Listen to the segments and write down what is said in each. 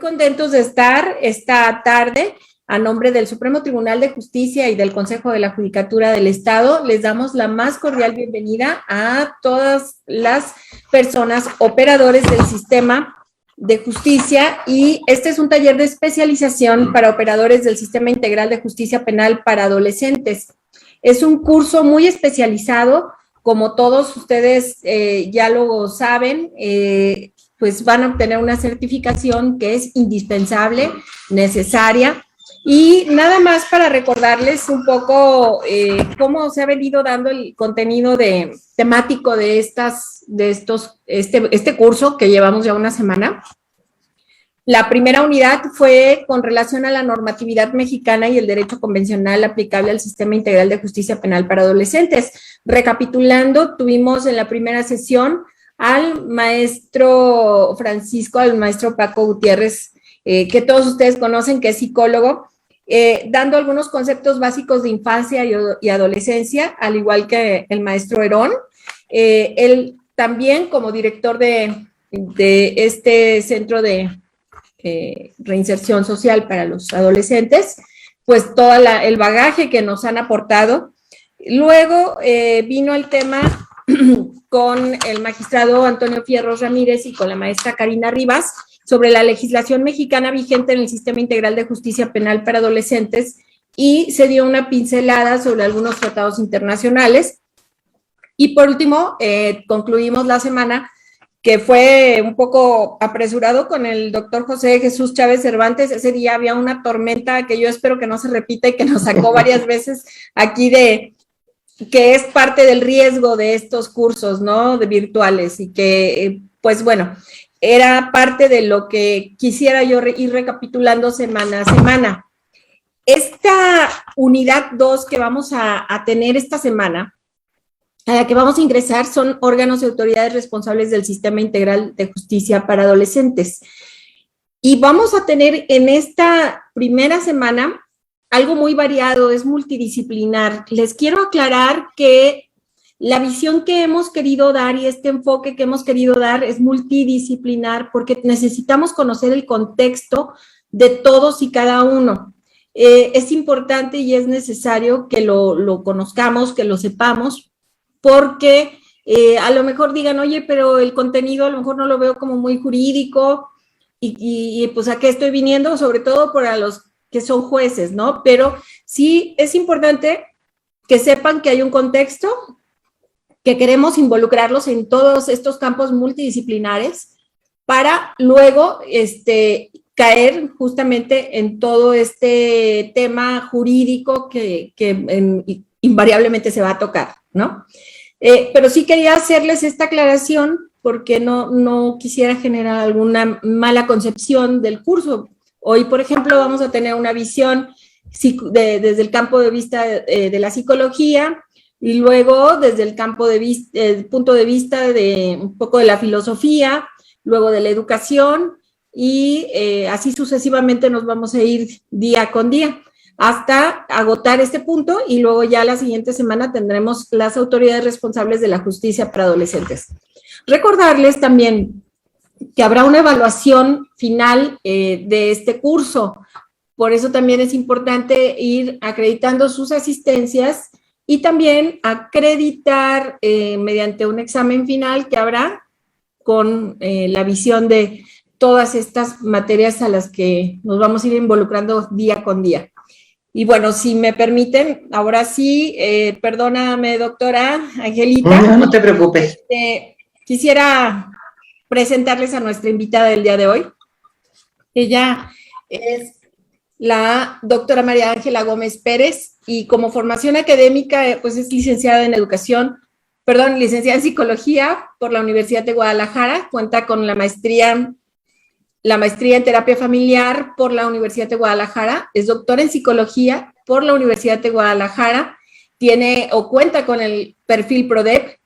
contentos de estar esta tarde. A nombre del Supremo Tribunal de Justicia y del Consejo de la Judicatura del Estado, les damos la más cordial bienvenida a todas las personas operadores del sistema de justicia, y este es un taller de especialización para operadores del Sistema Integral de Justicia Penal para adolescentes. Es un curso muy especializado, como todos ustedes ya lo saben, pues van a obtener una certificación que es indispensable, necesaria. Y nada más para recordarles un poco cómo se ha venido dando el contenido temático de este curso que llevamos ya una semana. La primera unidad fue con relación a la normatividad mexicana y el derecho convencional aplicable al Sistema Integral de Justicia Penal para adolescentes. Recapitulando, tuvimos en la primera sesión al maestro Francisco, al maestro Paco Gutiérrez, que todos ustedes conocen, que es psicólogo, dando algunos conceptos básicos de infancia y adolescencia, al igual que el maestro Herón. Él también, como director de este centro de reinserción social para los adolescentes, pues todo el bagaje que nos han aportado. Luego vino el tema con el magistrado Antonio Fierros Ramírez y con la maestra Karina Rivas, sobre la legislación mexicana vigente en el Sistema Integral de Justicia Penal para adolescentes, y se dio una pincelada sobre algunos tratados internacionales. Y por último, concluimos la semana, que fue un poco apresurado, con el doctor José Jesús Chávez Cervantes. Ese día había una tormenta que yo espero que no se repita y que nos sacó varias veces aquí que es parte del riesgo de estos cursos, ¿no?, de virtuales, y que, pues bueno, era parte de lo que quisiera yo ir recapitulando semana a semana. Esta unidad 2 que vamos a tener esta semana, a la que vamos a ingresar, son órganos y autoridades responsables del Sistema Integral de Justicia para adolescentes. Y vamos a tener en esta primera semana algo muy variado, es multidisciplinar. Les quiero aclarar que la visión que hemos querido dar y este enfoque que hemos querido dar es multidisciplinar, porque necesitamos conocer el contexto de todos y cada uno. Es importante y es necesario que lo conozcamos, que lo sepamos, porque a lo mejor digan, oye, pero el contenido a lo mejor no lo veo como muy jurídico, y pues a qué estoy viniendo, sobre todo para los que son jueces, ¿no? Pero sí es importante que sepan que hay un contexto, que queremos involucrarlos en todos estos campos multidisciplinares para luego caer justamente en todo este tema jurídico que invariablemente se va a tocar, ¿no? Pero sí quería hacerles esta aclaración porque no quisiera generar alguna mala concepción del curso. Hoy, por ejemplo, vamos a tener una visión desde el campo de vista de la psicología, y luego desde el punto de vista de un poco de la filosofía, luego de la educación, y así sucesivamente nos vamos a ir día con día hasta agotar este punto, y luego ya la siguiente semana tendremos las autoridades responsables de la justicia para adolescentes. Recordarles también que habrá una evaluación final de este curso, por eso también es importante ir acreditando sus asistencias y también acreditar mediante un examen final que habrá con la visión de todas estas materias a las que nos vamos a ir involucrando día con día. Y bueno, si me permiten, ahora sí, perdóname, doctora Angelita. No te preocupes. Quisiera presentarles a nuestra invitada del día de hoy. Ella es la doctora María Ángela Gómez Pérez, y como formación académica, pues es licenciada en licenciada en psicología por la Universidad de Guadalajara, cuenta con la maestría en terapia familiar por la Universidad de Guadalajara, es doctora en psicología por la Universidad de Guadalajara, cuenta con el perfil PRODEP,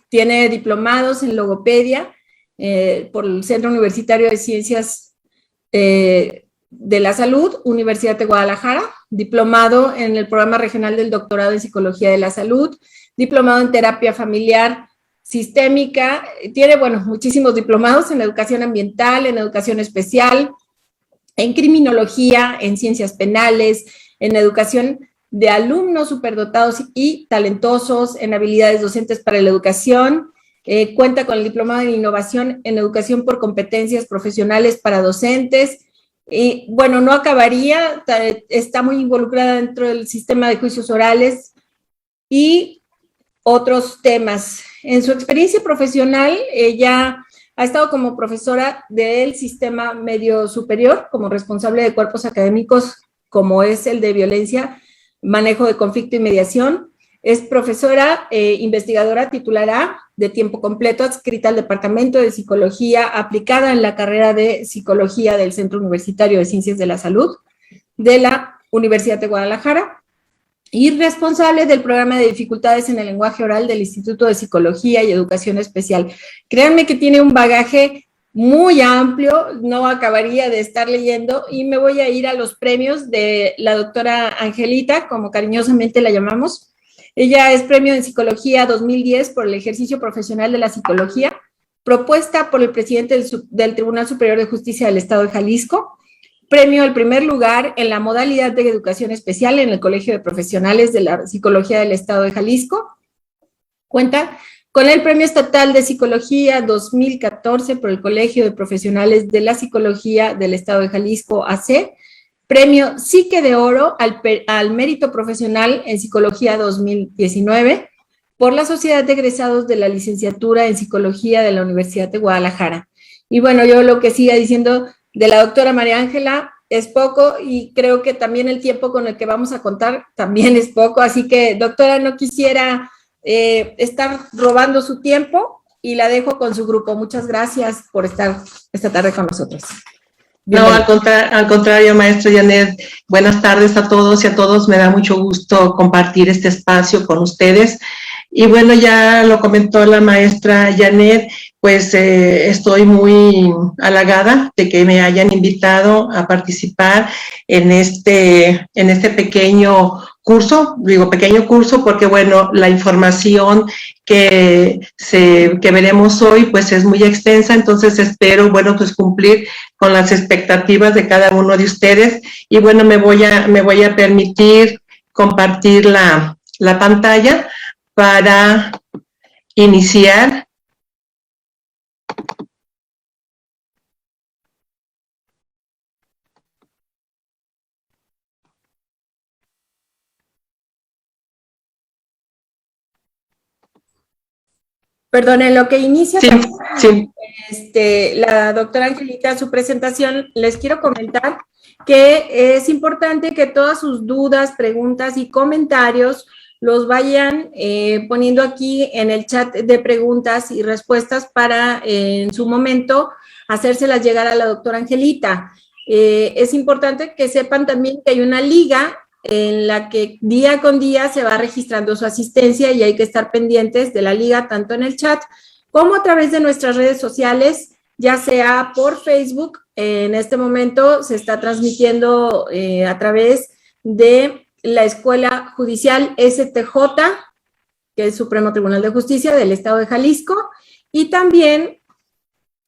tiene diplomados en logopedia por el Centro Universitario de Ciencias de la Salud, Universidad de Guadalajara, diplomado en el Programa Regional del Doctorado en Psicología de la Salud, diplomado en terapia familiar sistémica, tiene, muchísimos diplomados en educación ambiental, en educación especial, en criminología, en ciencias penales, en educación de alumnos superdotados y talentosos, en habilidades docentes para la educación. Cuenta con el diplomado en innovación en educación por competencias profesionales para docentes. Bueno, no acabaría, está muy involucrada dentro del sistema de juicios orales y otros temas. En su experiencia profesional, ella ha estado como profesora del sistema medio superior, como responsable de cuerpos académicos, como es el de violencia, manejo de conflicto y mediación. Es profesora investigadora titular A de tiempo completo, adscrita al Departamento de Psicología aplicada en la carrera de Psicología del Centro Universitario de Ciencias de la Salud de la Universidad de Guadalajara y responsable del programa de dificultades en el lenguaje oral del Instituto de Psicología y Educación Especial. Créanme que tiene un bagaje muy amplio, no acabaría de estar leyendo, y me voy a ir a los premios de la doctora Angelita, como cariñosamente la llamamos. Ella es premio en Psicología 2010 por el ejercicio profesional de la psicología, propuesta por el presidente del Tribunal Superior de Justicia del Estado de Jalisco, premio al primer lugar en la modalidad de educación especial en el Colegio de Profesionales de la Psicología del Estado de Jalisco. Cuenta con el Premio Estatal de Psicología 2014 por el Colegio de Profesionales de la Psicología del Estado de Jalisco, AC, Premio Psique de Oro al Mérito Profesional en Psicología 2019 por la Sociedad de Egresados de la Licenciatura en Psicología de la Universidad de Guadalajara. Y bueno, yo lo que siga diciendo de la doctora María Ángela es poco, y creo que también el tiempo con el que vamos a contar también es poco, así que, doctora, no quisiera estar robando su tiempo y la dejo con su grupo. Muchas gracias por estar esta tarde con nosotros. No, al contrario, maestra Janet, buenas tardes a todos y a todos. Me da mucho gusto compartir este espacio con ustedes. Y bueno, ya lo comentó la maestra Janet, pues estoy muy halagada de que me hayan invitado a participar en este pequeño curso. Digo pequeño curso porque, bueno, la información que veremos hoy pues es muy extensa, entonces espero, bueno, pues cumplir con las expectativas de cada uno de ustedes. Y bueno, me voy a permitir compartir la pantalla para iniciar. Perdón, en lo que inicia sí. La doctora Angelita su presentación, les quiero comentar que es importante que todas sus dudas, preguntas y comentarios los vayan poniendo aquí en el chat de preguntas y respuestas para en su momento hacérselas llegar a la doctora Angelita. Es importante que sepan también que hay una liga en la que día con día se va registrando su asistencia y hay que estar pendientes de la liga tanto en el chat como a través de nuestras redes sociales, ya sea por Facebook. En este momento se está transmitiendo a través de la Escuela Judicial STJ, que es Supremo Tribunal de Justicia del Estado de Jalisco, y también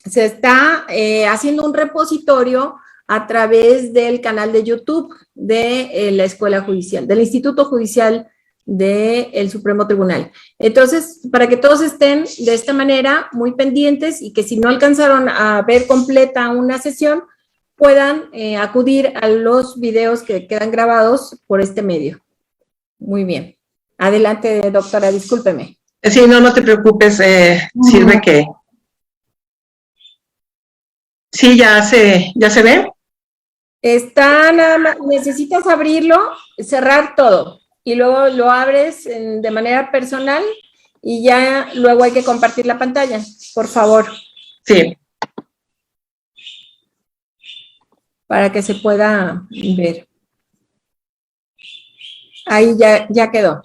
se está haciendo un repositorio a través del canal de YouTube de la Escuela Judicial, del Instituto Judicial del Supremo Tribunal. Entonces, para que todos estén de esta manera muy pendientes y que si no alcanzaron a ver completa una sesión, puedan acudir a los videos que quedan grabados por este medio. Muy bien. Adelante, doctora, discúlpeme. Sí, no te preocupes, sirve que... Sí, ya se ve. Está nada más, necesitas abrirlo, cerrar todo y luego lo abres de manera personal y ya luego hay que compartir la pantalla, por favor. Sí. Para que se pueda ver. Ahí ya quedó.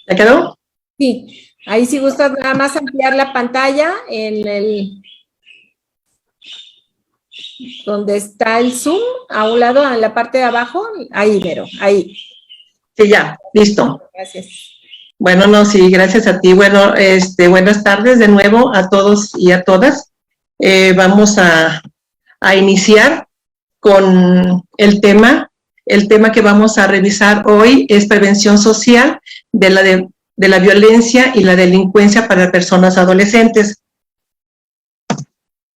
¿Ya quedó? Sí, ahí si gustas nada más ampliar la pantalla en el... donde está el Zoom, a un lado, en la parte de abajo, ahí, Vero, ahí. Sí, ya, listo. Gracias. Bueno, no, sí, gracias a ti. Bueno, buenas tardes de nuevo a todos y a todas. Vamos a iniciar con el tema. El tema que vamos a revisar hoy es prevención social de la violencia y la delincuencia para personas adolescentes.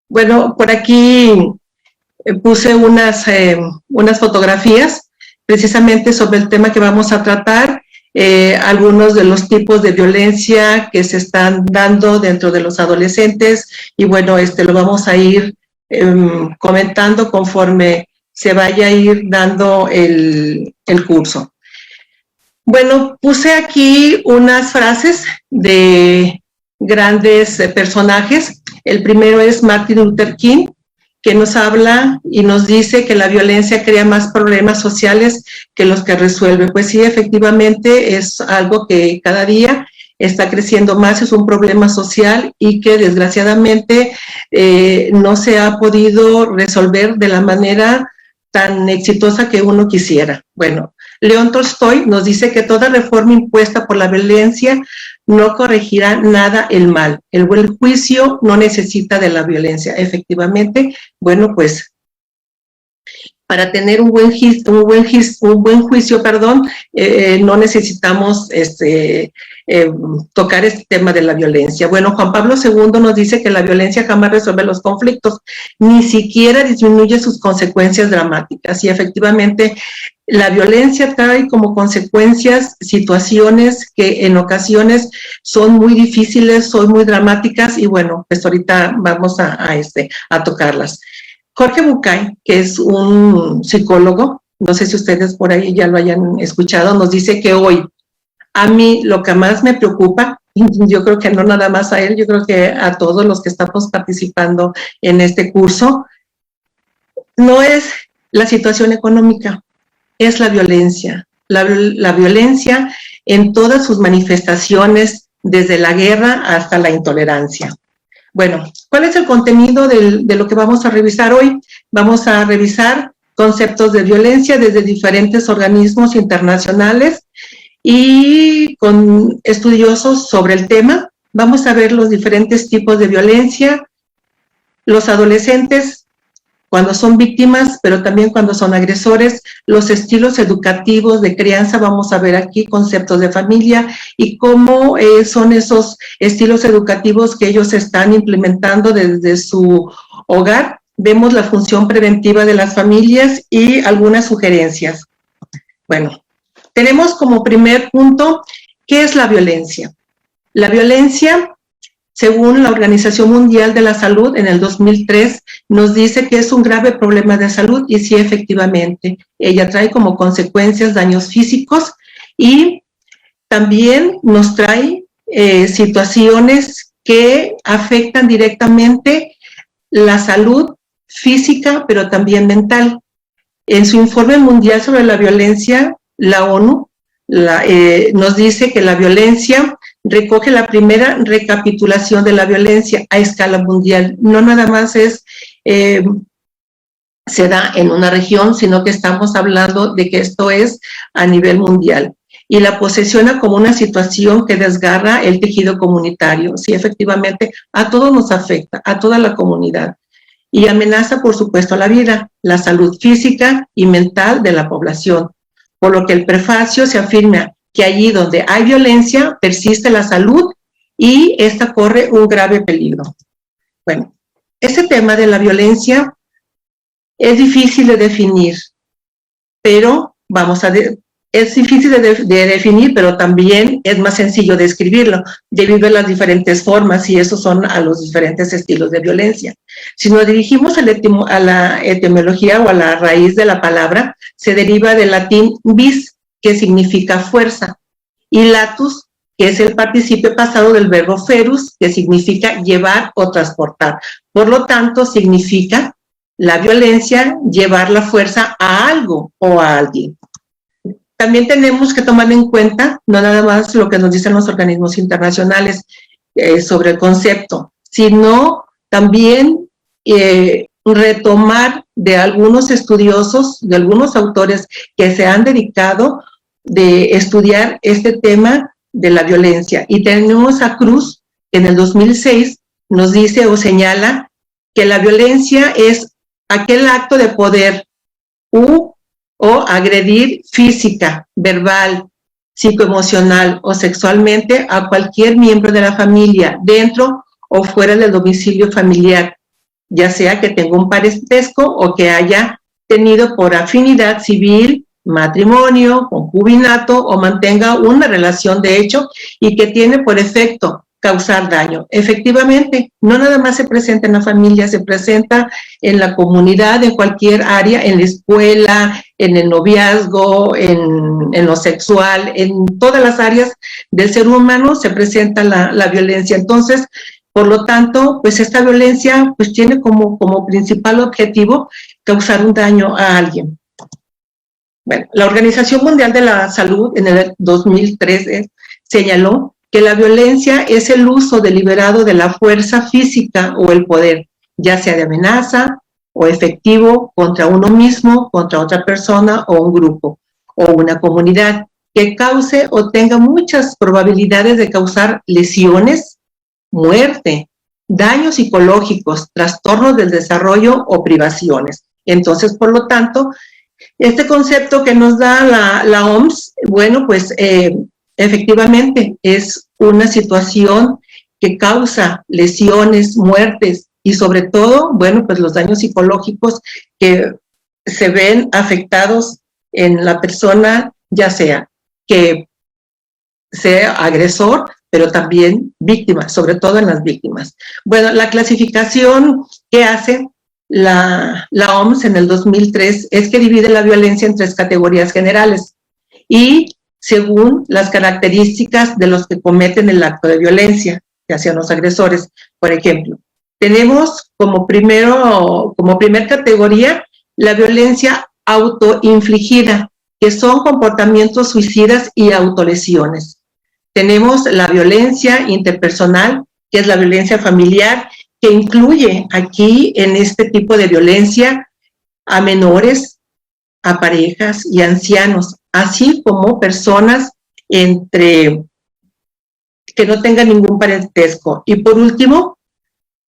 Bueno, por aquí puse unas fotografías precisamente sobre el tema que vamos a tratar, algunos de los tipos de violencia que se están dando dentro de los adolescentes, y bueno, lo vamos a ir comentando conforme se vaya a ir dando el curso. Bueno, puse aquí unas frases de grandes personajes. El primero es Martin Luther King, que nos habla y nos dice que la violencia crea más problemas sociales que los que resuelve. Pues sí, efectivamente es algo que cada día está creciendo más, es un problema social y que desgraciadamente no se ha podido resolver de la manera tan exitosa que uno quisiera. Bueno, León Tolstoy nos dice que toda reforma impuesta por la violencia no corregirá nada el mal. El buen juicio no necesita de la violencia. Efectivamente, bueno, pues para tener un buen juicio, no necesitamos tocar este tema de la violencia. Bueno, Juan Pablo II nos dice que la violencia jamás resuelve los conflictos, ni siquiera disminuye sus consecuencias dramáticas. Y efectivamente, la violencia trae como consecuencias situaciones que en ocasiones son muy difíciles, son muy dramáticas, y bueno, pues ahorita vamos a tocarlas. Jorge Bucay, que es un psicólogo, no sé si ustedes por ahí ya lo hayan escuchado, nos dice que hoy, a mí lo que más me preocupa, yo creo que no nada más a él, yo creo que a todos los que estamos participando en este curso, no es la situación económica, es la violencia. La violencia en todas sus manifestaciones, desde la guerra hasta la intolerancia. Bueno, ¿cuál es el contenido de lo que vamos a revisar hoy? Vamos a revisar conceptos de violencia desde diferentes organismos internacionales y con estudiosos sobre el tema. Vamos a ver los diferentes tipos de violencia, los adolescentes cuando son víctimas, pero también cuando son agresores, los estilos educativos de crianza. Vamos a ver aquí conceptos de familia y cómo son esos estilos educativos que ellos están implementando desde su hogar. Vemos la función preventiva de las familias y algunas sugerencias. Bueno, tenemos como primer punto, ¿qué es la violencia? La violencia, según la Organización Mundial de la Salud, en el 2003, nos dice que es un grave problema de salud, y sí, efectivamente, ella trae como consecuencias daños físicos y también nos trae situaciones que afectan directamente la salud física, pero también mental. En su informe mundial sobre la violencia, la ONU nos dice que la violencia recoge la primera recapitulación de la violencia a escala mundial. No nada más se da en una región, sino que estamos hablando de que esto es a nivel mundial. Y la posesiona como una situación que desgarra el tejido comunitario. Sí, efectivamente, a todos nos afecta, a toda la comunidad. Y amenaza, por supuesto, la vida, la salud física y mental de la población. Por lo que el prefacio se afirma que allí donde hay violencia persiste la salud y esta corre un grave peligro. Bueno, este tema de la violencia es difícil de definir, pero es difícil de definir, pero también es más sencillo de escribirlo, debido a las diferentes formas, y esos son a los diferentes estilos de violencia. Si nos dirigimos a la etimología o a la raíz de la palabra, se deriva del latín vis, que significa fuerza, y latus, que es el participio pasado del verbo ferus, que significa llevar o transportar. Por lo tanto, significa la violencia, llevar la fuerza a algo o a alguien. También tenemos que tomar en cuenta, no nada más lo que nos dicen los organismos internacionales sobre el concepto, sino también retomar de algunos estudiosos, de algunos autores que se han dedicado de estudiar este tema de la violencia. Y tenemos a Cruz, que en el 2006 nos dice o señala que la violencia es aquel acto de poder o agredir física, verbal, psicoemocional o sexualmente a cualquier miembro de la familia, dentro o fuera del domicilio familiar, ya sea que tenga un parentesco o que haya tenido por afinidad civil, matrimonio, concubinato o mantenga una relación de hecho y que tiene por efecto causar daño. Efectivamente, no nada más se presenta en la familia, se presenta en la comunidad, en cualquier área, en la escuela, en el noviazgo, en lo sexual, en todas las áreas del ser humano se presenta la violencia. Entonces, por lo tanto, pues esta violencia pues tiene como principal objetivo causar un daño a alguien. Bueno, la Organización Mundial de la Salud en el 2013 señaló que la violencia es el uso deliberado de la fuerza física o el poder, ya sea de amenaza o efectivo contra uno mismo, contra otra persona o un grupo o una comunidad, que cause o tenga muchas probabilidades de causar lesiones, muerte, daños psicológicos, trastornos del desarrollo o privaciones. Entonces, por lo tanto, este concepto que nos da la OMS, bueno, pues efectivamente es una situación que causa lesiones, muertes y sobre todo, bueno, pues los daños psicológicos que se ven afectados en la persona, ya sea que sea agresor, pero también víctima, sobre todo en las víctimas. Bueno, la clasificación que hace la OMS en el 2003 es que divide la violencia en 3 categorías generales y según las características de los que cometen el acto de violencia, que hacían los agresores. Por ejemplo, tenemos como primer categoría la violencia autoinfligida, que son comportamientos suicidas y autolesiones. Tenemos la violencia interpersonal, que es la violencia familiar, que incluye aquí en este tipo de violencia a menores, a parejas y ancianos, así como personas que no tengan ningún parentesco. Y por último,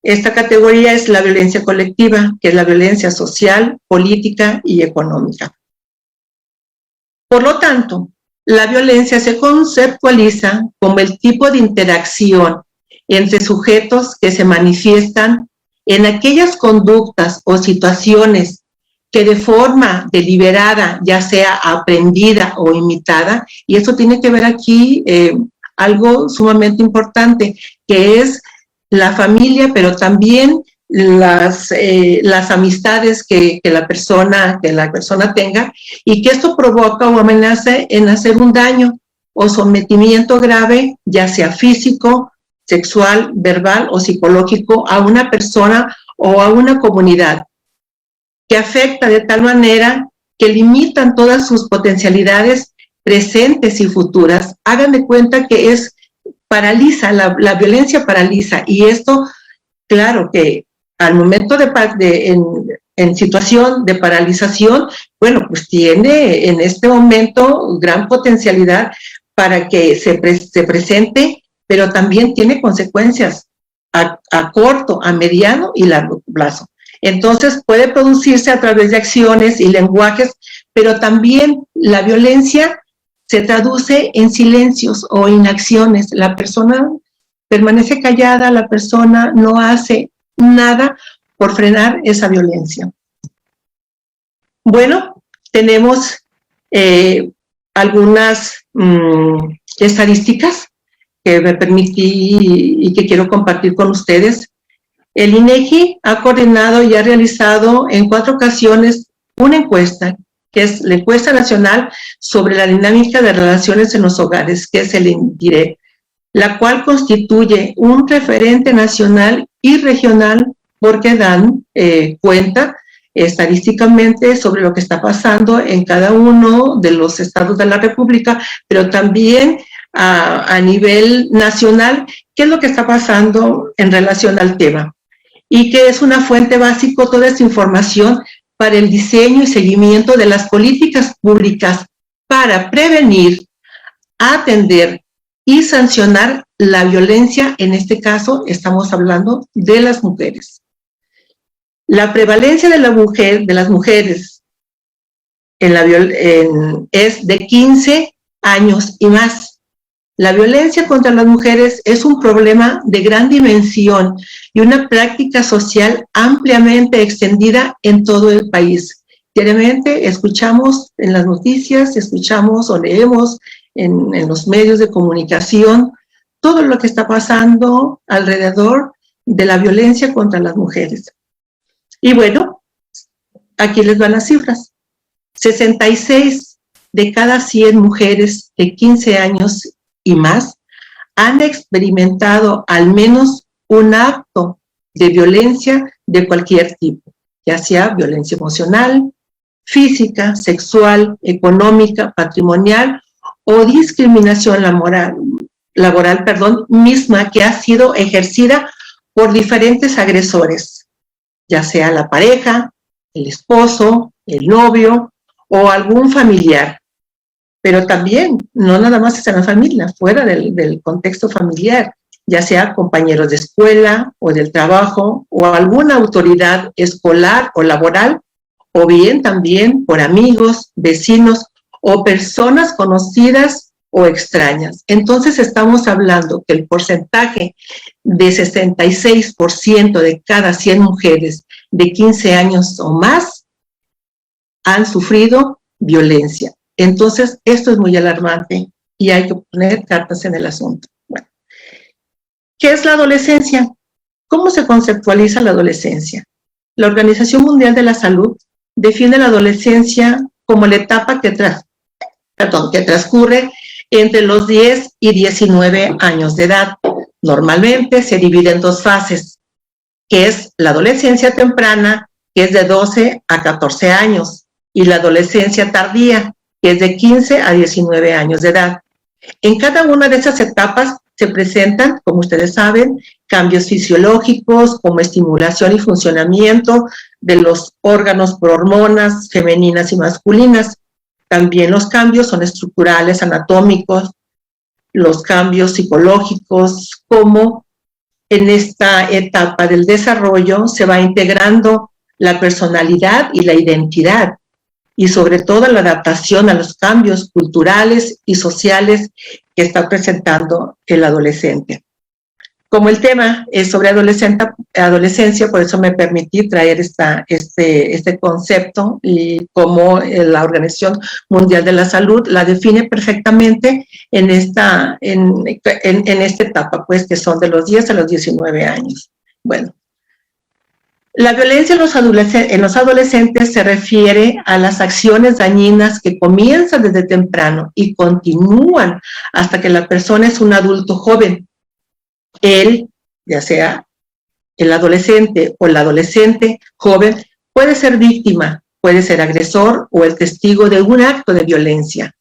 esta categoría es la violencia colectiva, que es la violencia social, política y económica. Por lo tanto, la violencia se conceptualiza como el tipo de interacción entre sujetos que se manifiestan en aquellas conductas o situaciones que de forma deliberada, ya sea aprendida o imitada, y eso tiene que ver aquí algo sumamente importante, que es la familia, pero también las amistades que la persona tenga, y que esto provoca o amenaza en hacer un daño o sometimiento grave, ya sea físico, sexual, verbal o psicológico a una persona o a una comunidad, que afecta de tal manera que limitan todas sus potencialidades presentes y futuras. Hagan de cuenta que paraliza, la violencia paraliza, y esto, claro que al momento en situación de paralización, bueno, pues tiene en este momento gran potencialidad para que se presente, pero también tiene consecuencias a corto, a mediano y largo plazo. Entonces puede producirse a través de acciones y lenguajes, pero también la violencia se traduce en silencios o inacciones. La persona permanece callada, la persona no hace nada por frenar esa violencia. Bueno, tenemos algunas estadísticas que me permití y que quiero compartir con ustedes. El INEGI ha coordinado y ha realizado en 4 ocasiones una encuesta, que es la encuesta nacional sobre la dinámica de relaciones en los hogares, que es el INDIRE, la cual constituye un referente nacional y regional porque dan cuenta estadísticamente sobre lo que está pasando en cada uno de los estados de la República, pero también a nivel nacional, qué es lo que está pasando en relación al tema, y que es una fuente básica toda esta información para el diseño y seguimiento de las políticas públicas para prevenir, atender y sancionar la violencia. En este caso estamos hablando de las mujeres. La prevalencia de las mujeres es de 15 años y más. La violencia contra las mujeres es un problema de gran dimensión y una práctica social ampliamente extendida en todo el país. Diariamente escuchamos en las noticias, escuchamos o leemos en los medios de comunicación todo lo que está pasando alrededor de la violencia contra las mujeres. Y bueno, aquí les van las cifras. 66 de cada 100 mujeres de 15 años y más han experimentado al menos un acto de violencia de cualquier tipo, ya sea violencia emocional, física, sexual, económica, patrimonial o discriminación laboral, misma que ha sido ejercida por diferentes agresores, ya sea la pareja, el esposo, el novio o algún familiar. Pero también, no nada más es en la familia, fuera del contexto familiar, ya sea compañeros de escuela o del trabajo o alguna autoridad escolar o laboral, o bien también por amigos, vecinos o personas conocidas o extrañas. Entonces estamos hablando que el porcentaje de 66% de cada 100 mujeres de 15 años o más han sufrido violencia. Entonces, esto es muy alarmante y hay que poner cartas en el asunto. Bueno, ¿qué es la adolescencia? ¿Cómo se conceptualiza la adolescencia? La Organización Mundial de la Salud define la adolescencia como la etapa que transcurre entre los 10 y 19 años de edad. Normalmente se divide en dos fases, que es la adolescencia temprana, que es de 12 a 14 años, y la adolescencia tardía, que es de 15 a 19 años de edad. En cada una de esas etapas se presentan, como ustedes saben, cambios fisiológicos como estimulación y funcionamiento de los órganos por hormonas femeninas y masculinas. También los cambios son estructurales, anatómicos, los cambios psicológicos, como en esta etapa del desarrollo se va integrando la personalidad y la identidad, y sobre todo la adaptación a los cambios culturales y sociales que está presentando el adolescente. Como el tema es sobre adolescencia, por eso me permití traer este concepto, y como la Organización Mundial de la Salud la define perfectamente en esta etapa, pues, que son de los 10 a los 19 años. Bueno, la violencia en los adolescentes se refiere a las acciones dañinas que comienzan desde temprano y continúan hasta que la persona es un adulto joven. Él, ya sea el adolescente o la adolescente joven, puede ser víctima, puede ser agresor o el testigo de un acto de violencia.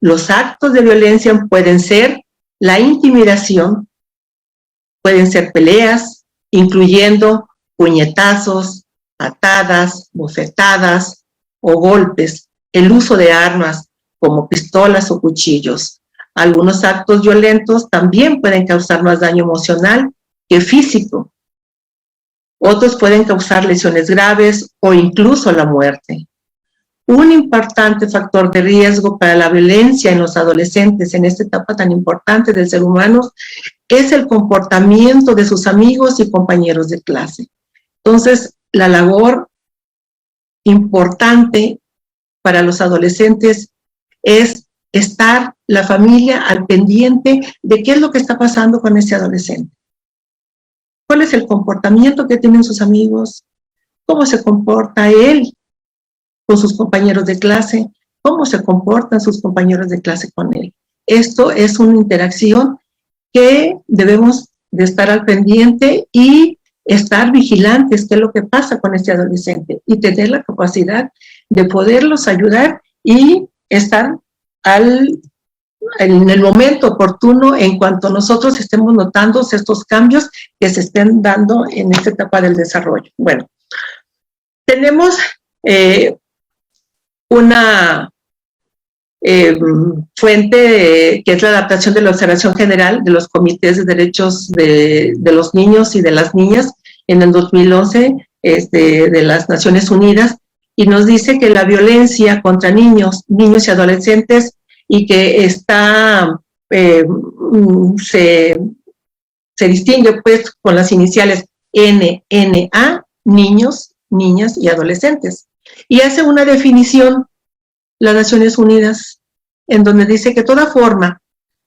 Los actos de violencia pueden ser la intimidación, pueden ser peleas, incluyendo puñetazos, patadas, bofetadas o golpes, el uso de armas como pistolas o cuchillos. Algunos actos violentos también pueden causar más daño emocional que físico. Otros pueden causar lesiones graves o incluso la muerte. Un importante factor de riesgo para la violencia en los adolescentes en esta etapa tan importante del ser humano es el comportamiento de sus amigos y compañeros de clase. Entonces, la labor importante para los adolescentes es estar la familia al pendiente de qué es lo que está pasando con ese adolescente. ¿Cuál es el comportamiento que tienen sus amigos? ¿Cómo se comporta él con sus compañeros de clase? ¿Cómo se comportan sus compañeros de clase con él? Esto es una interacción que debemos de estar al pendiente y estar vigilantes qué es lo que pasa con este adolescente y tener la capacidad de poderlos ayudar y estar en el momento oportuno en cuanto nosotros estemos notando estos cambios que se estén dando en esta etapa del desarrollo. Bueno, tenemos una fuente que es la adaptación de la observación general de los comités de derechos de los niños y de las niñas en el 2011 de las Naciones Unidas, y nos dice que la violencia contra niños y adolescentes y que está, se distingue pues con las iniciales NNA, niños, niñas y adolescentes. Y hace una definición las Naciones Unidas en donde dice que toda forma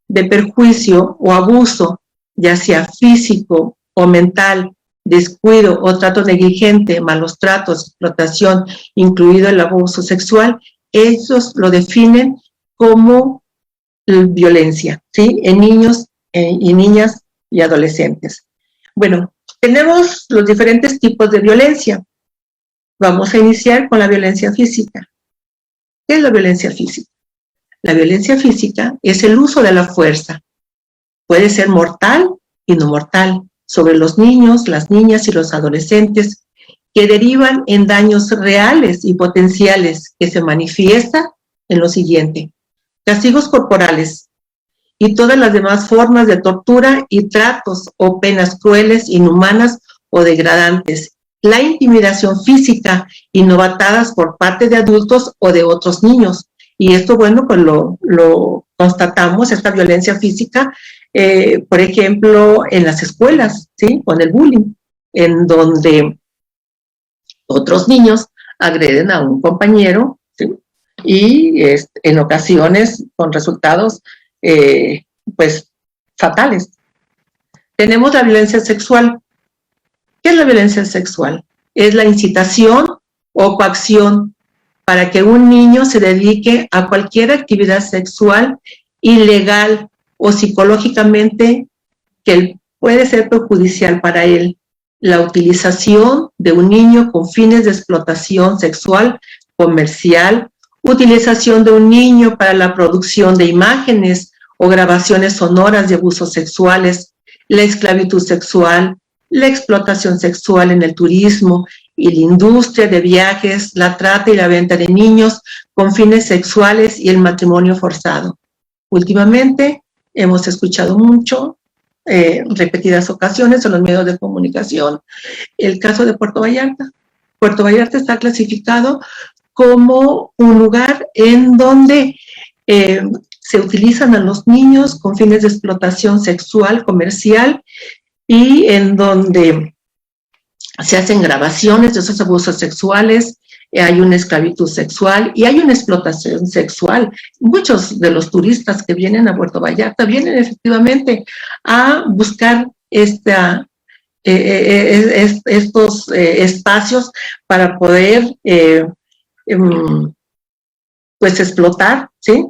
de perjuicio o abuso, ya sea físico o mental, descuido o trato negligente, malos tratos, explotación, incluido el abuso sexual, ellos lo definen como violencia, ¿sí? En niños y niñas y adolescentes. Bueno, tenemos los diferentes tipos de violencia. Vamos a iniciar con la violencia física. ¿Qué es la violencia física? La violencia física es el uso de la fuerza. Puede ser mortal y no mortal sobre los niños, las niñas y los adolescentes que derivan en daños reales y potenciales que se manifiesta en lo siguiente: castigos corporales y todas las demás formas de tortura y tratos o penas crueles, inhumanas o degradantes, la intimidación física y novatadas por parte de adultos o de otros niños. Y esto, bueno, pues lo constatamos, esta violencia física, por ejemplo, en las escuelas, ¿sí? Con el bullying, en donde otros niños agreden a un compañero, ¿sí? Y en ocasiones con resultados, pues, fatales. Tenemos la violencia sexual. ¿Qué es la violencia sexual? Es la incitación o coacción para que un niño se dedique a cualquier actividad sexual ilegal o psicológicamente que puede ser perjudicial para él. La utilización de un niño con fines de explotación sexual, comercial, utilización de un niño para la producción de imágenes o grabaciones sonoras de abusos sexuales, la esclavitud sexual, la explotación sexual en el turismo y la industria de viajes, la trata y la venta de niños con fines sexuales y el matrimonio forzado. Últimamente hemos escuchado mucho, repetidas ocasiones en los medios de comunicación, el caso de Puerto Vallarta. Puerto Vallarta está clasificado como un lugar en donde se utilizan a los niños con fines de explotación sexual, comercial, y en donde se hacen grabaciones de esos abusos sexuales, hay una esclavitud sexual y hay una explotación sexual. Muchos de los turistas que vienen a Puerto Vallarta vienen efectivamente a buscar estos espacios para poder pues explotar, ¿sí?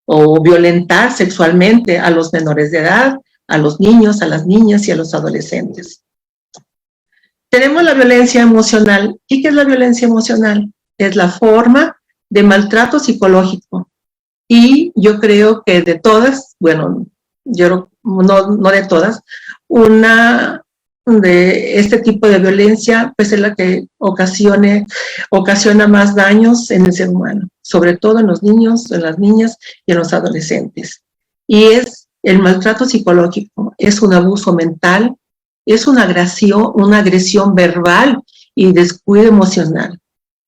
O violentar sexualmente a los menores de edad, a los niños, a las niñas y a los adolescentes. Tenemos la violencia emocional. ¿Y qué es la violencia emocional? Es la forma de maltrato psicológico. Y yo creo que de todas, bueno, yo no de todas, una de este tipo de violencia pues es la que ocasiona más daños en el ser humano, sobre todo en los niños, en las niñas y en los adolescentes. Y es el maltrato psicológico, es un abuso mental, es una agresión verbal y descuido emocional.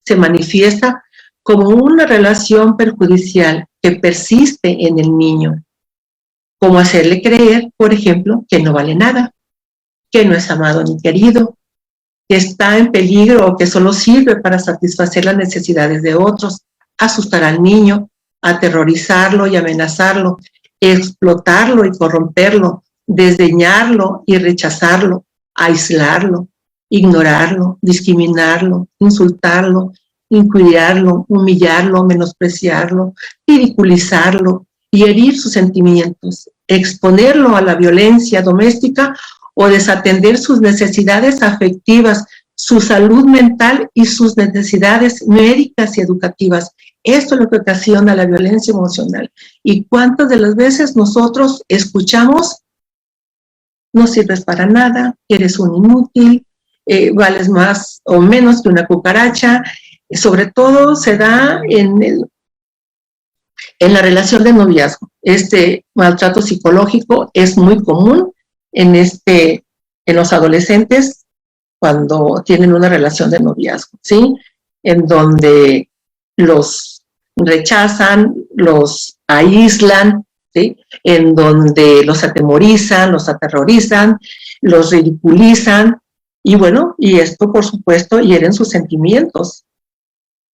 Se manifiesta como una relación perjudicial que persiste en el niño, como hacerle creer, por ejemplo, que no vale nada, que no es amado ni querido, que está en peligro o que solo sirve para satisfacer las necesidades de otros, asustar al niño, aterrorizarlo y amenazarlo, explotarlo y corromperlo, desdeñarlo y rechazarlo, aislarlo, ignorarlo, discriminarlo, insultarlo, injuriarlo, humillarlo, menospreciarlo, ridiculizarlo y herir sus sentimientos, exponerlo a la violencia doméstica o desatender sus necesidades afectivas, su salud mental y sus necesidades médicas y educativas. Esto es lo que ocasiona la violencia emocional. ¿Y cuántas de las veces nosotros escuchamos: no sirves para nada, eres un inútil, vales más o menos que una cucaracha? Sobre todo se da en la relación de noviazgo. Este maltrato psicológico es muy común en los adolescentes cuando tienen una relación de noviazgo, ¿sí? en donde los rechazan, los aíslan, ¿sí? En donde los atemorizan, los aterrorizan, los ridiculizan, y bueno, y esto por supuesto hieren sus sentimientos.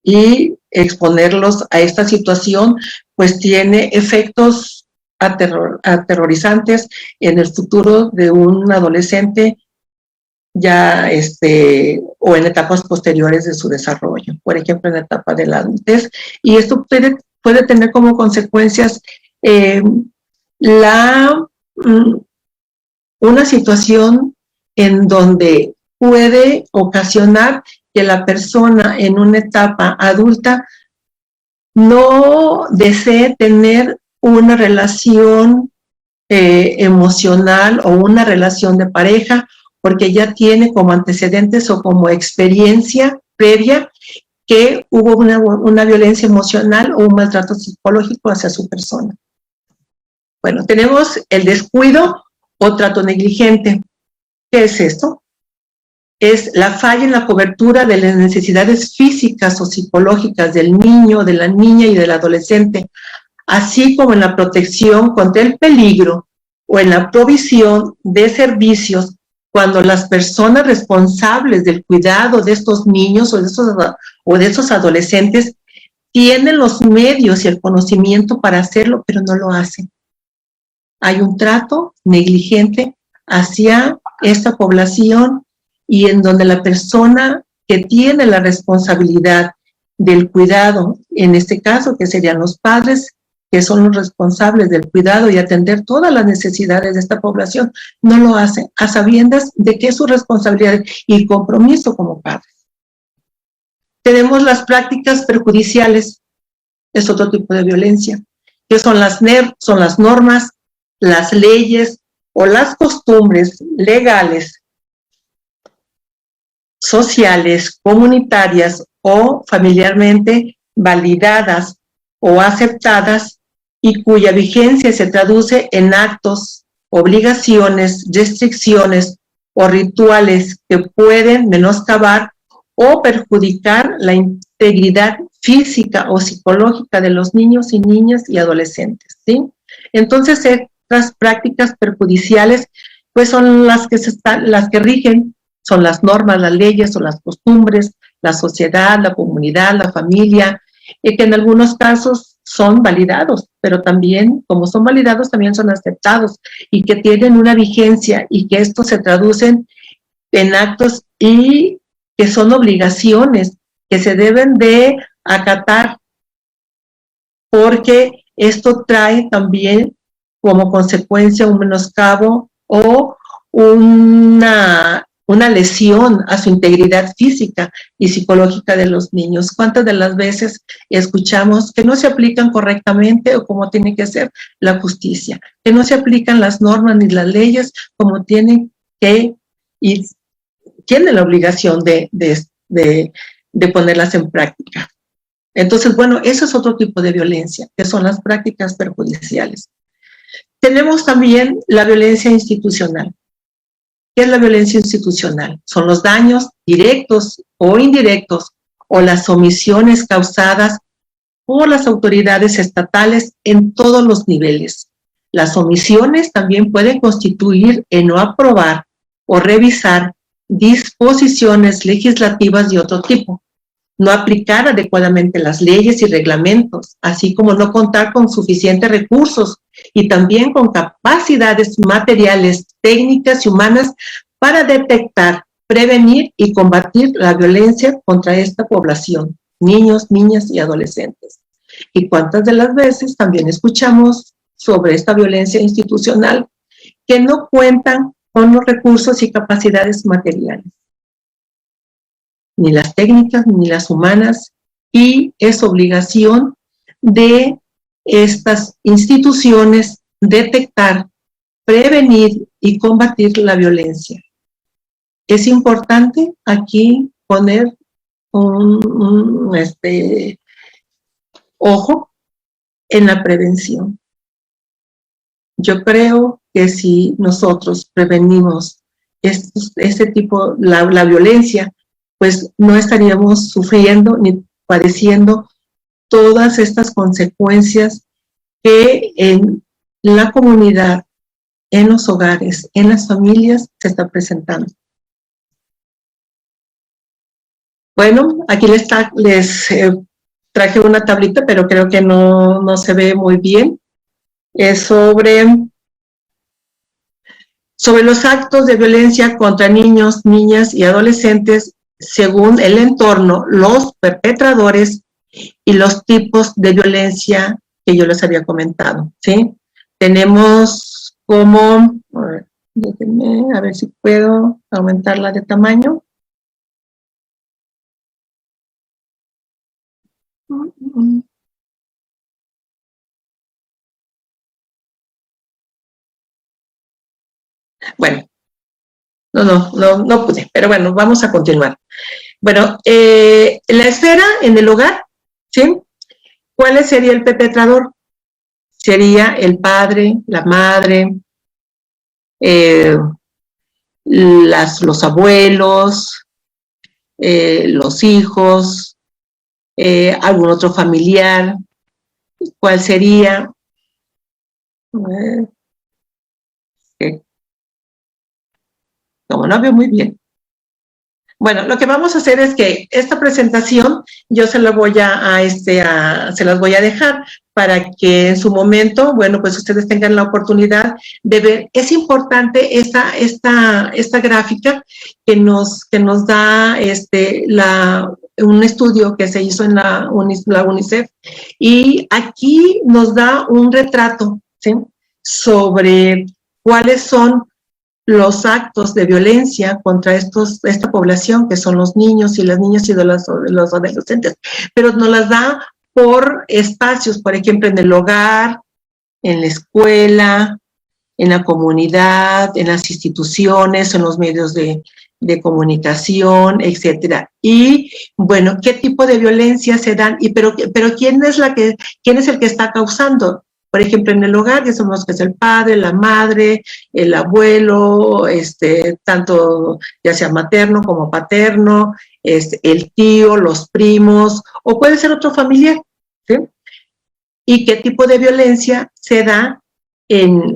Y exponerlos a esta situación pues tiene efectos aterrorizantes en el futuro de un adolescente ya o en etapas posteriores de su desarrollo, por ejemplo en la etapa de la adultez, y esto puede tener como consecuencias una situación en donde puede ocasionar que la persona en una etapa adulta no desee tener una relación emocional o una relación de pareja, porque ya tiene como antecedentes o como experiencia previa que hubo una violencia emocional o un maltrato psicológico hacia su persona. Bueno, tenemos el descuido o trato negligente. ¿Qué es esto? Es la falla en la cobertura de las necesidades físicas o psicológicas del niño, de la niña y del adolescente, así como en la protección contra el peligro o en la provisión de servicios cuando las personas responsables del cuidado de estos niños o de estos adolescentes tienen los medios y el conocimiento para hacerlo, pero no lo hacen. Hay un trato negligente hacia esta población y en donde la persona que tiene la responsabilidad del cuidado, en este caso que serían los padres, que son los responsables del cuidado y atender todas las necesidades de esta población, no lo hacen a sabiendas de que es su responsabilidad y compromiso como padres. Tenemos las prácticas perjudiciales, es otro tipo de violencia, que son las normas, las leyes o las costumbres legales, sociales, comunitarias o familiarmente validadas o aceptadas y cuya vigencia se traduce en actos, obligaciones, restricciones o rituales que pueden menoscabar o perjudicar la integridad física o psicológica de los niños y niñas y adolescentes, ¿sí? Entonces, estas prácticas perjudiciales pues son las que rigen, son las normas, las leyes o las costumbres, la sociedad, la comunidad, la familia, que en algunos casos son validados, pero también, como son validados, también son aceptados y que tienen una vigencia y que estos se traducen en actos y que son obligaciones que se deben de acatar, porque esto trae también como consecuencia un menoscabo o una lesión a su integridad física y psicológica de los niños. ¿Cuántas de las veces escuchamos que no se aplican correctamente o como tiene que ser la justicia? Que no se aplican las normas ni las leyes como tienen que y tienen la obligación de ponerlas en práctica. Entonces, bueno, eso es otro tipo de violencia, que son las prácticas perjudiciales. Tenemos también la violencia institucional. ¿Qué es la violencia institucional? Son los daños directos o indirectos o las omisiones causadas por las autoridades estatales en todos los niveles. Las omisiones también pueden constituir en no aprobar o revisar disposiciones legislativas de otro tipo, no aplicar adecuadamente las leyes y reglamentos, así como no contar con suficientes recursos y también con capacidades materiales, técnicas y humanas para detectar, prevenir y combatir la violencia contra esta población, niños, niñas y adolescentes. Y cuántas de las veces también escuchamos sobre esta violencia institucional que no cuentan con los recursos y capacidades materiales, ni las técnicas ni las humanas, y es obligación de estas instituciones detectar, prevenir y combatir la violencia. Es importante aquí poner ojo en la prevención. Yo creo que si nosotros prevenimos este tipo, la violencia, pues no estaríamos sufriendo ni padeciendo todas estas consecuencias que en la comunidad, en los hogares, en las familias se está presentando. Bueno, aquí les traje una tablita, pero creo que no se ve muy bien. Es sobre los actos de violencia contra niños, niñas y adolescentes según el entorno, los perpetradores y los tipos de violencia que yo les había comentado, ¿sí? Tenemos como, déjenme a ver si puedo aumentarla de tamaño. Bueno, no pude, pero bueno, vamos a continuar. Bueno, la esfera en el hogar, ¿sí? ¿Cuál sería el perpetrador? Sería el padre, la madre, los abuelos, los hijos, algún otro familiar. ¿Cuál sería? Como no veo muy bien. Bueno, lo que vamos a hacer es que esta presentación yo se la voy se las voy a dejar para que en su momento, bueno, pues ustedes tengan la oportunidad de ver. Es importante esta gráfica que nos da un estudio que se hizo en la UNICEF, y aquí nos da un retrato, ¿sí?, sobre cuáles son los actos de violencia contra esta población, que son los niños y las niñas y los adolescentes, pero nos las da por espacios, por ejemplo, en el hogar, en la escuela, en la comunidad, en las instituciones, en los medios de comunicación, etcétera. Y, bueno, ¿qué tipo de violencia se dan? Pero ¿quién es el que está causando? Por ejemplo, en el hogar ya sabemos que es el padre, la madre, el abuelo, tanto ya sea materno como paterno, el tío, los primos, o puede ser otro familiar, ¿sí? ¿Y qué tipo de violencia se da en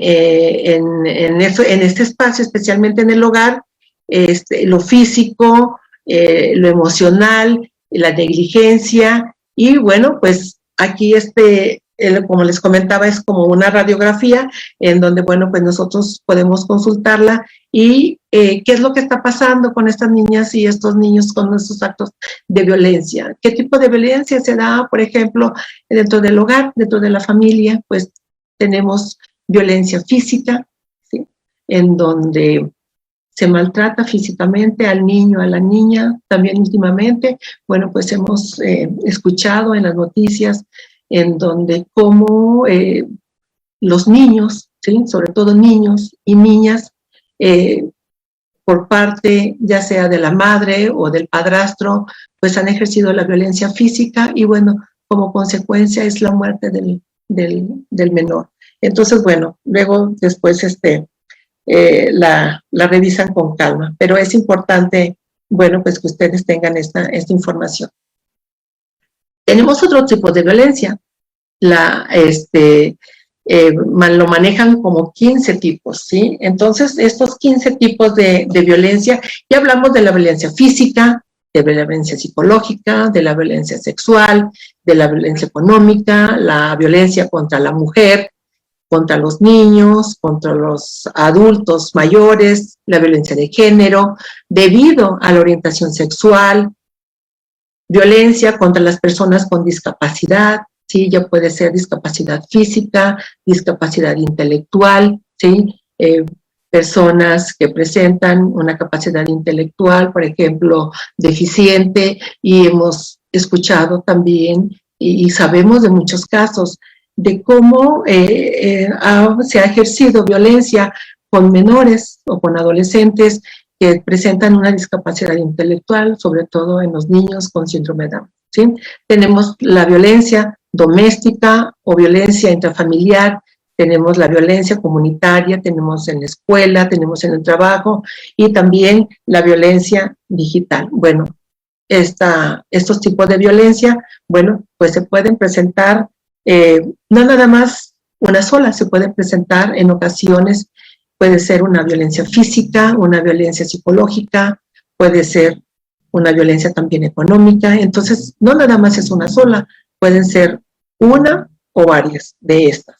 este espacio, especialmente en el hogar? Lo físico, lo emocional, la negligencia, y bueno, pues aquí como les comentaba, es como una radiografía en donde, bueno, pues nosotros podemos consultarla y qué es lo que está pasando con estas niñas y estos niños con estos actos de violencia. ¿Qué tipo de violencia se da, por ejemplo, dentro del hogar, dentro de la familia? Pues tenemos violencia física, ¿sí?, en donde se maltrata físicamente al niño, a la niña, también íntimamente. Bueno, pues hemos escuchado en las noticias en donde como los niños, ¿sí?, sobre todo niños y niñas, por parte ya sea de la madre o del padrastro, pues han ejercido la violencia física y, bueno, como consecuencia es la muerte del menor. Entonces, bueno, luego después la revisan con calma, pero es importante, bueno, pues que ustedes tengan esta información. Tenemos otro tipo de violencia, lo manejan como 15 tipos, ¿sí? Entonces, estos 15 tipos de violencia, ya hablamos de la violencia física, de la violencia psicológica, de la violencia sexual, de la violencia económica, la violencia contra la mujer, contra los niños, contra los adultos mayores, la violencia de género, debido a la orientación sexual, violencia contra las personas con discapacidad, ¿sí? Ya puede ser discapacidad física, discapacidad intelectual, ¿sí? Personas que presentan una capacidad intelectual, por ejemplo, deficiente, y hemos escuchado también y sabemos de muchos casos de cómo se ha ejercido violencia con menores o con adolescentes que presentan una discapacidad intelectual, sobre todo en los niños con síndrome de Down, ¿sí? Tenemos la violencia doméstica o violencia intrafamiliar, tenemos la violencia comunitaria, tenemos en la escuela, tenemos en el trabajo, y también la violencia digital. Bueno, estos tipos de violencia, bueno, pues se pueden presentar, no nada más una sola, se puede presentar en ocasiones, puede ser una violencia física, una violencia psicológica, puede ser una violencia también económica, entonces no nada más es una sola, pueden ser una o varias de estas.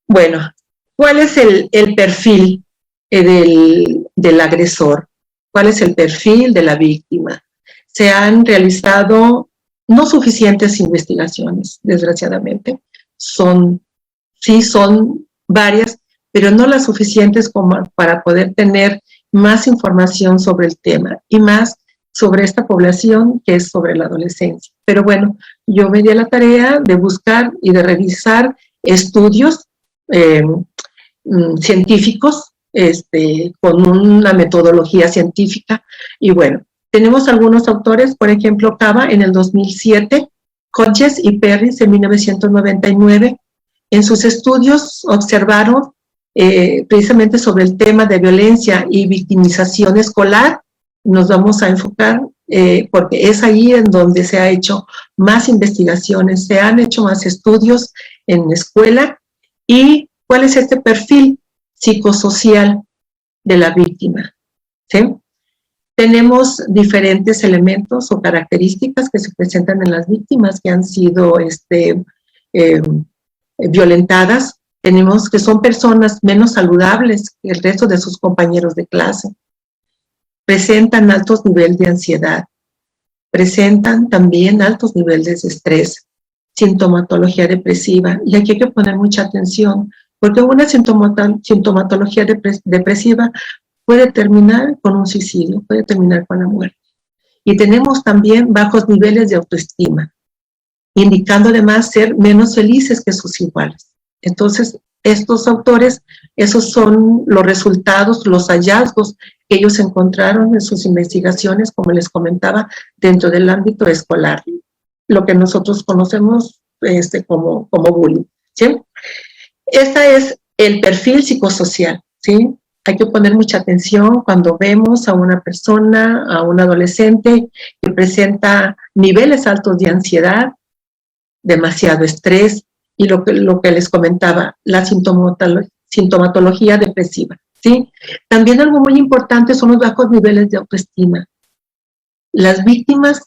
Bueno, ¿cuál es el perfil del agresor? ¿Cuál es el perfil de la víctima? Se han realizado no suficientes investigaciones, desgraciadamente. Sí son varias, pero no las suficientes como para poder tener más información sobre el tema y más sobre esta población que es sobre la adolescencia. Pero bueno, yo me di a la tarea de buscar y de revisar estudios científicos con una metodología científica y bueno, tenemos algunos autores, por ejemplo, Cava en el 2007, Hodges y Perry en 1999. En sus estudios observaron precisamente sobre el tema de violencia y victimización escolar. Nos vamos a enfocar porque es ahí en donde se ha hecho más investigaciones, se han hecho más estudios en escuela. ¿Y cuál es este perfil psicosocial de la víctima? ¿Sí? Tenemos diferentes elementos o características que se presentan en las víctimas que han sido violentadas. Tenemos que son personas menos saludables que el resto de sus compañeros de clase. Presentan altos niveles de ansiedad. Presentan también altos niveles de estrés. Sintomatología depresiva. Y aquí hay que poner mucha atención, porque una sintomatología depresiva puede terminar con un suicidio, puede terminar con la muerte. Y tenemos también bajos niveles de autoestima, indicando además ser menos felices que sus iguales. Entonces, estos autores, esos son los resultados, los hallazgos que ellos encontraron en sus investigaciones, como les comentaba, dentro del ámbito escolar, lo que nosotros conocemos como bullying, ¿sí? Este es el perfil psicosocial, ¿sí? Hay que poner mucha atención cuando vemos a una persona, a un adolescente que presenta niveles altos de ansiedad, demasiado estrés y lo que les comentaba, la sintomatología depresiva, ¿sí? También algo muy importante son los bajos niveles de autoestima. Las víctimas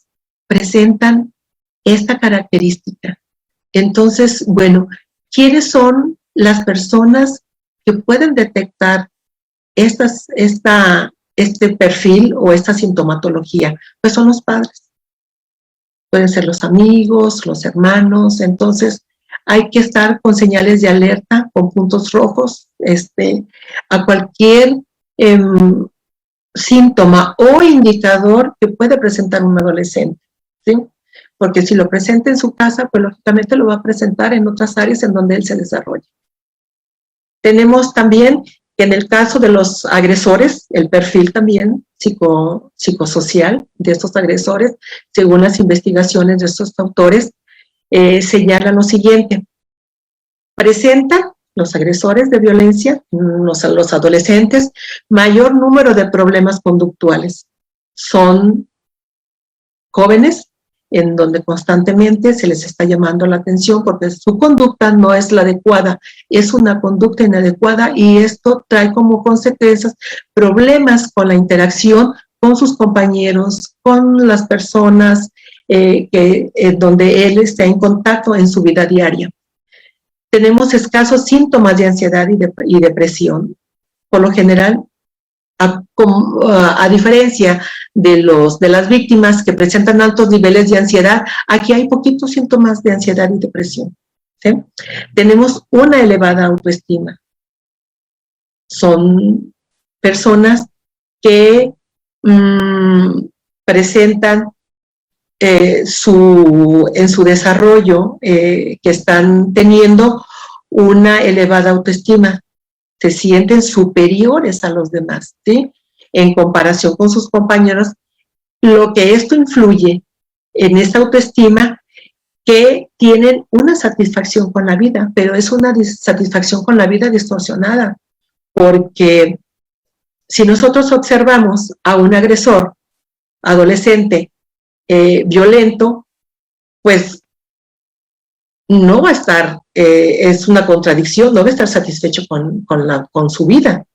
presentan esta característica. Entonces, bueno, ¿quiénes son las personas que pueden detectar este perfil o esta sintomatología? Pues son los padres. Pueden ser los amigos, los hermanos. Entonces, hay que estar con señales de alerta, con puntos rojos, a cualquier síntoma o indicador que puede presentar un adolescente, ¿sí? Porque si lo presenta en su casa, pues lógicamente lo va a presentar en otras áreas en donde él se desarrolla. Tenemos también que en el caso de los agresores, el perfil también psicosocial de estos agresores, según las investigaciones de estos autores, señalan lo siguiente. Presentan los agresores de violencia, los adolescentes, mayor número de problemas conductuales. Son jóvenes en donde constantemente se les está llamando la atención porque su conducta no es la adecuada, es una conducta inadecuada y esto trae como consecuencias problemas con la interacción con sus compañeros, con las personas donde él está en contacto en su vida diaria. Tenemos escasos síntomas de ansiedad y depresión. Por lo general, a diferencia de las víctimas que presentan altos niveles de ansiedad, aquí hay poquitos síntomas de ansiedad y depresión, ¿sí? Tenemos una elevada autoestima. Son personas que presentan en su desarrollo que están teniendo una elevada autoestima. Se sienten superiores a los demás, ¿sí? En comparación con sus compañeros, lo que esto influye en esta autoestima que tienen una satisfacción con la vida, pero es una satisfacción con la vida distorsionada, porque si nosotros observamos a un agresor adolescente violento, pues no va a estar, es una contradicción, no va a estar satisfecho con su vida,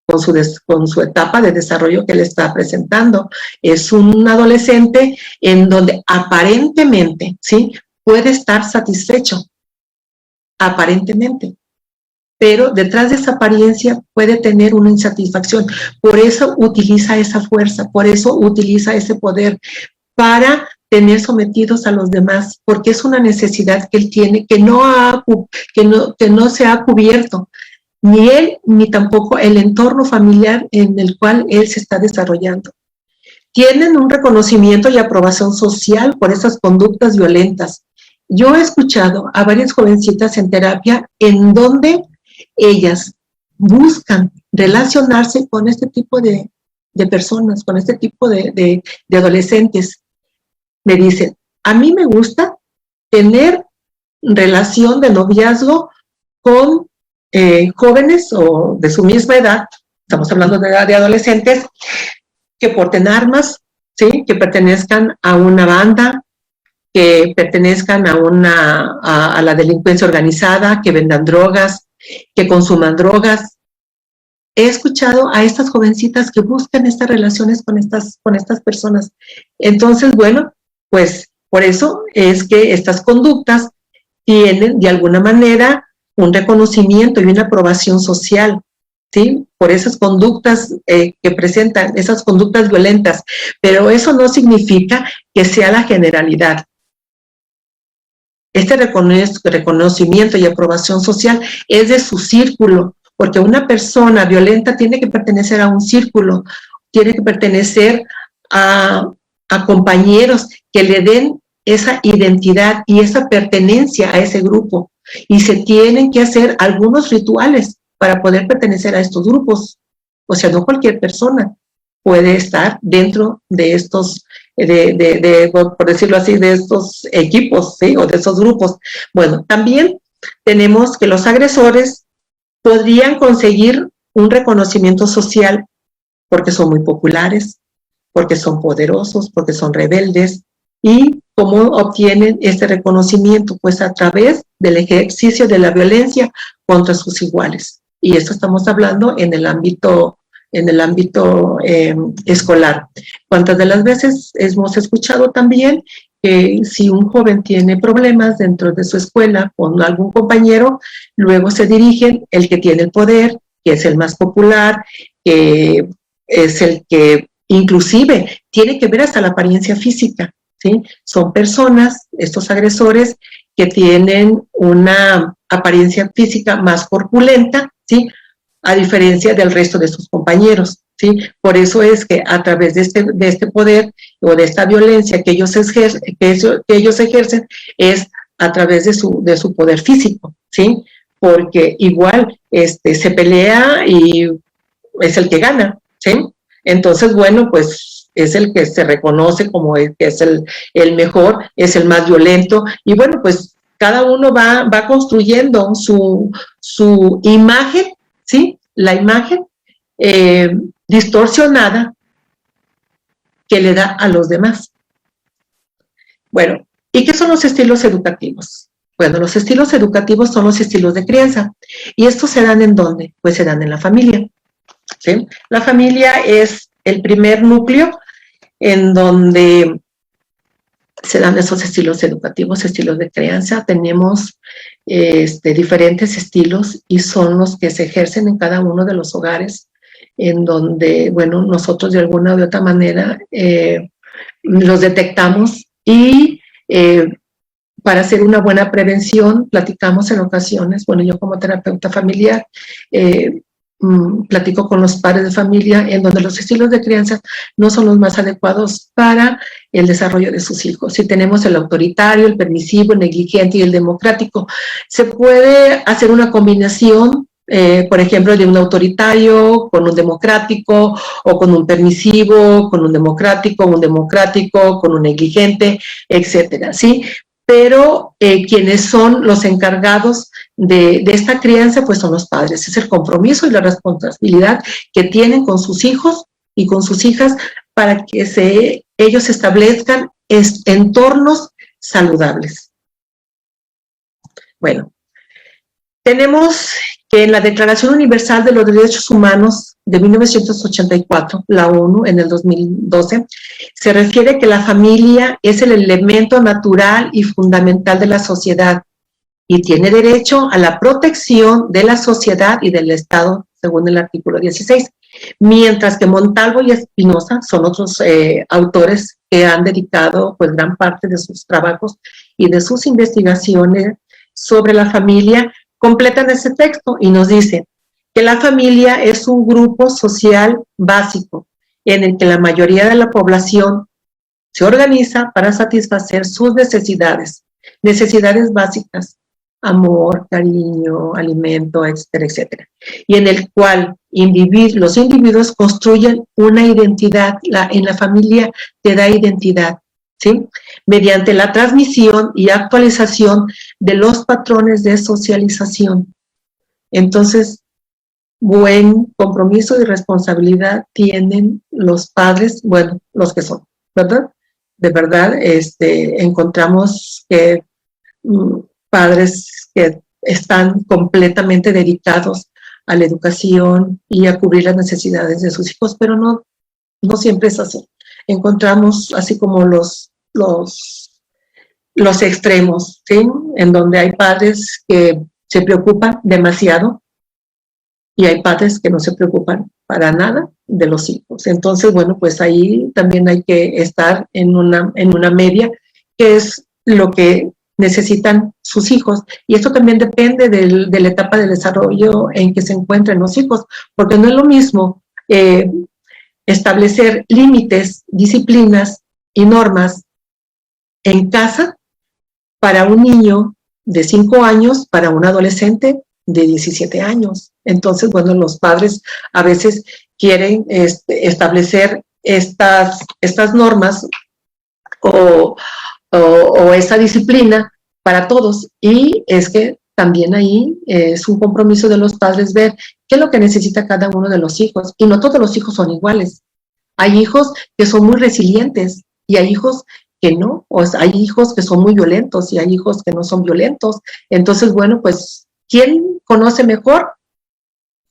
con su etapa de desarrollo que le está presentando. Es un adolescente en donde aparentemente, ¿sí?, puede estar satisfecho, aparentemente, pero detrás de esa apariencia puede tener una insatisfacción. Por eso utiliza esa fuerza, por eso utiliza ese poder para tener sometidos a los demás, porque es una necesidad que él tiene que no se ha cubierto, ni él ni tampoco el entorno familiar en el cual él se está desarrollando. Tienen un reconocimiento y aprobación social por esas conductas violentas. Yo he escuchado a varias jovencitas en terapia en donde ellas buscan relacionarse con este tipo de personas, con este tipo de adolescentes. Me dicen, a mí me gusta tener relación de noviazgo con jóvenes o de su misma edad, estamos hablando de adolescentes, que porten armas, ¿sí?, que pertenezcan a una banda, que pertenezcan a la delincuencia organizada, que vendan drogas, que consuman drogas. He escuchado a estas jovencitas que buscan estas relaciones con estas personas. Entonces, bueno, pues por eso es que estas conductas tienen de alguna manera un reconocimiento y una aprobación social, ¿sí?, por esas conductas que presentan, esas conductas violentas, pero eso no significa que sea la generalidad. Este reconocimiento y aprobación social es de su círculo, porque una persona violenta tiene que pertenecer a un círculo, tiene que pertenecer a compañeros que le den esa identidad y esa pertenencia a ese grupo, y se tienen que hacer algunos rituales para poder pertenecer a estos grupos. O sea, no cualquier persona puede estar dentro de estos, por decirlo así, de estos equipos, ¿sí?, o de esos grupos. Bueno, también tenemos que los agresores podrían conseguir un reconocimiento social porque son muy populares, porque son poderosos, porque son rebeldes. ¿Y cómo obtienen este reconocimiento? Pues a través del ejercicio de la violencia contra sus iguales. Y esto estamos hablando en el ámbito escolar. ¿Cuántas de las veces hemos escuchado también que si un joven tiene problemas dentro de su escuela con algún compañero, luego se dirigen el que tiene el poder, que es el más popular, que es el que inclusive tiene que ver hasta la apariencia física, ¿sí? Son personas, estos agresores, que tienen una apariencia física más corpulenta, ¿sí?, a diferencia del resto de sus compañeros, ¿sí? Por eso es que a través de este poder o de esta violencia que ellos ejercen es a través de su poder físico, ¿sí? Porque igual se pelea y es el que gana, ¿sí? Entonces, bueno, pues es el que se reconoce como el que es el mejor, es el más violento, y bueno, pues cada uno va construyendo su imagen, ¿sí? La imagen distorsionada que le da a los demás. Bueno, ¿y qué son los estilos educativos? Bueno, los estilos educativos son los estilos de crianza. ¿Y estos se dan en dónde? Pues se dan en la familia, ¿sí? La familia es el primer núcleo en donde se dan esos estilos educativos, estilos de crianza. Tenemos diferentes estilos y son los que se ejercen en cada uno de los hogares, en donde, bueno, nosotros de alguna u otra manera los detectamos y para hacer una buena prevención platicamos en ocasiones, bueno, yo como terapeuta familiar platico con los padres de familia en donde los estilos de crianza no son los más adecuados para el desarrollo de sus hijos. Si tenemos el autoritario, el permisivo, el negligente y el democrático, se puede hacer una combinación, por ejemplo, de un autoritario con un democrático, o con un permisivo, con un democrático, con un negligente, etcétera, ¿sí? Pero quienes son los encargados de esta crianza, pues son los padres. Es el compromiso y la responsabilidad que tienen con sus hijos y con sus hijas para que se ellos establezcan entornos saludables. Bueno, tenemos que en la Declaración Universal de los Derechos Humanos de 1984, la ONU en el 2012, se refiere que la familia es el elemento natural y fundamental de la sociedad y tiene derecho a la protección de la sociedad y del Estado, según el artículo 16. Mientras que Montalvo y Espinosa son otros autores que han dedicado pues gran parte de sus trabajos y de sus investigaciones sobre la familia, completan ese texto y nos dicen que la familia es un grupo social básico en el que la mayoría de la población se organiza para satisfacer sus necesidades básicas, amor, cariño, alimento, etcétera, etcétera, y en el cual los individuos construyen una identidad. En la familia te da identidad, ¿sí? Mediante la transmisión y actualización de los patrones de socialización. Entonces, buen compromiso y responsabilidad tienen los padres, bueno, los que son, ¿verdad? De verdad, encontramos que padres que están completamente dedicados a la educación y a cubrir las necesidades de sus hijos, pero no siempre es así. Encontramos así como los extremos, ¿sí? En donde hay padres que se preocupan demasiado y hay padres que no se preocupan para nada de los hijos. Entonces, bueno, pues ahí también hay que estar en una media, que es lo que necesitan sus hijos, y esto también depende de la etapa de desarrollo en que se encuentran los hijos, porque no es lo mismo establecer límites, disciplinas y normas en casa para un niño de 5 años, para un adolescente de 17 años. Entonces, bueno, los padres a veces quieren establecer estas normas o esa disciplina para todos, y es que también ahí es un compromiso de los padres ver qué es lo que necesita cada uno de los hijos, y no todos los hijos son iguales. Hay hijos que son muy resilientes y hay hijos que no, o sea, hay hijos que son muy violentos y hay hijos que no son violentos. Entonces, bueno, pues, ¿quién conoce mejor?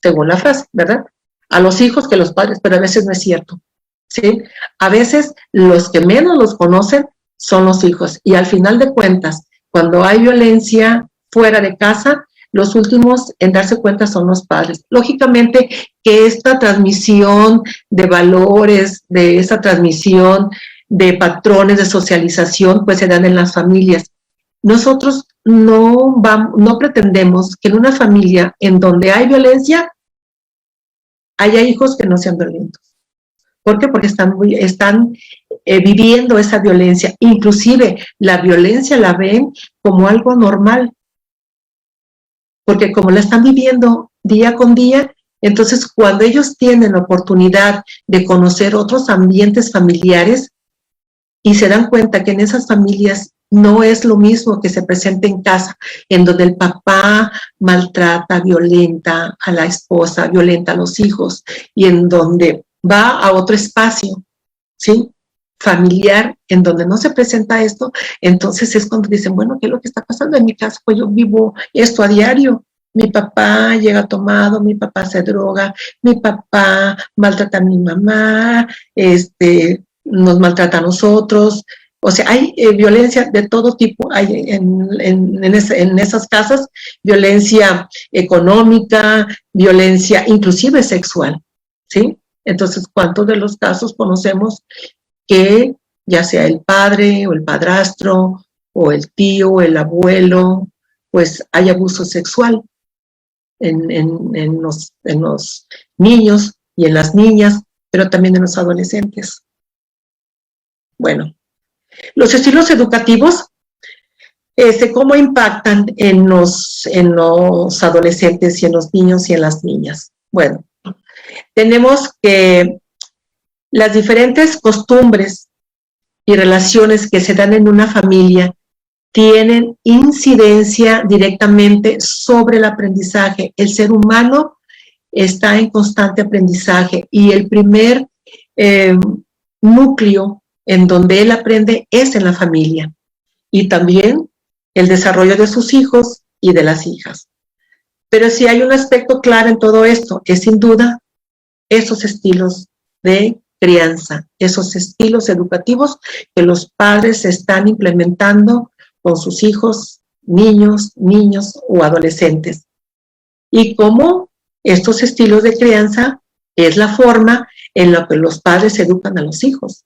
Según la frase, ¿verdad? A los hijos que los padres, pero a veces no es cierto, ¿sí? A veces los que menos los conocen son los hijos, y al final de cuentas, cuando hay violencia fuera de casa, los últimos en darse cuenta son los padres. Lógicamente que esta transmisión de valores, de esa transmisión de patrones de socialización, pues se dan en las familias. Nosotros no pretendemos que en una familia en donde hay violencia haya hijos que no sean violentos. ¿Por qué? Porque están viviendo esa violencia. Inclusive la violencia la ven como algo normal, porque como la están viviendo día con día, entonces cuando ellos tienen la oportunidad de conocer otros ambientes familiares y se dan cuenta que en esas familias no es lo mismo que se presenta en casa, en donde el papá maltrata, violenta a la esposa, violenta a los hijos, y en donde va a otro espacio, ¿sí?, familiar, en donde no se presenta esto, entonces es cuando dicen, bueno, ¿qué es lo que está pasando en mi casa? Pues yo vivo esto a diario. Mi papá llega tomado, mi papá se droga, mi papá maltrata a mi mamá, nos maltrata a nosotros. O sea, hay violencia de todo tipo, hay en esas casas, violencia económica, violencia inclusive sexual, ¿sí? Entonces, ¿cuántos de los casos conocemos que ya sea el padre o el padrastro o el tío o el abuelo, pues hay abuso sexual en los niños y en las niñas, pero también en los adolescentes? Bueno, los estilos educativos, ¿cómo impactan en los adolescentes y en los niños y en las niñas? Bueno, tenemos que las diferentes costumbres y relaciones que se dan en una familia tienen incidencia directamente sobre el aprendizaje. El ser humano está en constante aprendizaje, y el primer núcleo en donde él aprende es en la familia, y también el desarrollo de sus hijos y de las hijas. Pero sí hay un aspecto claro en todo esto, es sin duda esos estilos de crianza, esos estilos educativos que los padres están implementando con sus hijos, niños o adolescentes. Y cómo estos estilos de crianza es la forma en la que los padres educan a los hijos,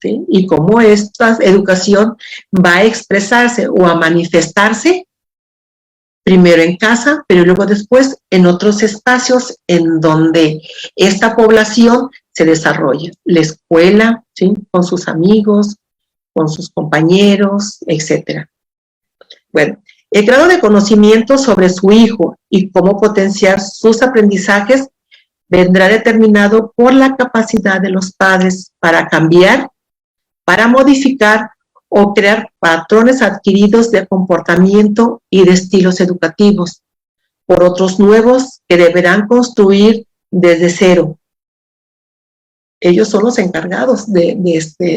¿sí? Y cómo esta educación va a expresarse o a manifestarse primero en casa, pero luego después en otros espacios en donde esta población se desarrolla. La escuela, ¿sí? Con sus amigos, con sus compañeros, etc. Bueno, el grado de conocimiento sobre su hijo y cómo potenciar sus aprendizajes vendrá determinado por la capacidad de los padres para cambiar, para modificar o crear patrones adquiridos de comportamiento y de estilos educativos, por otros nuevos que deberán construir desde cero. Ellos son los encargados de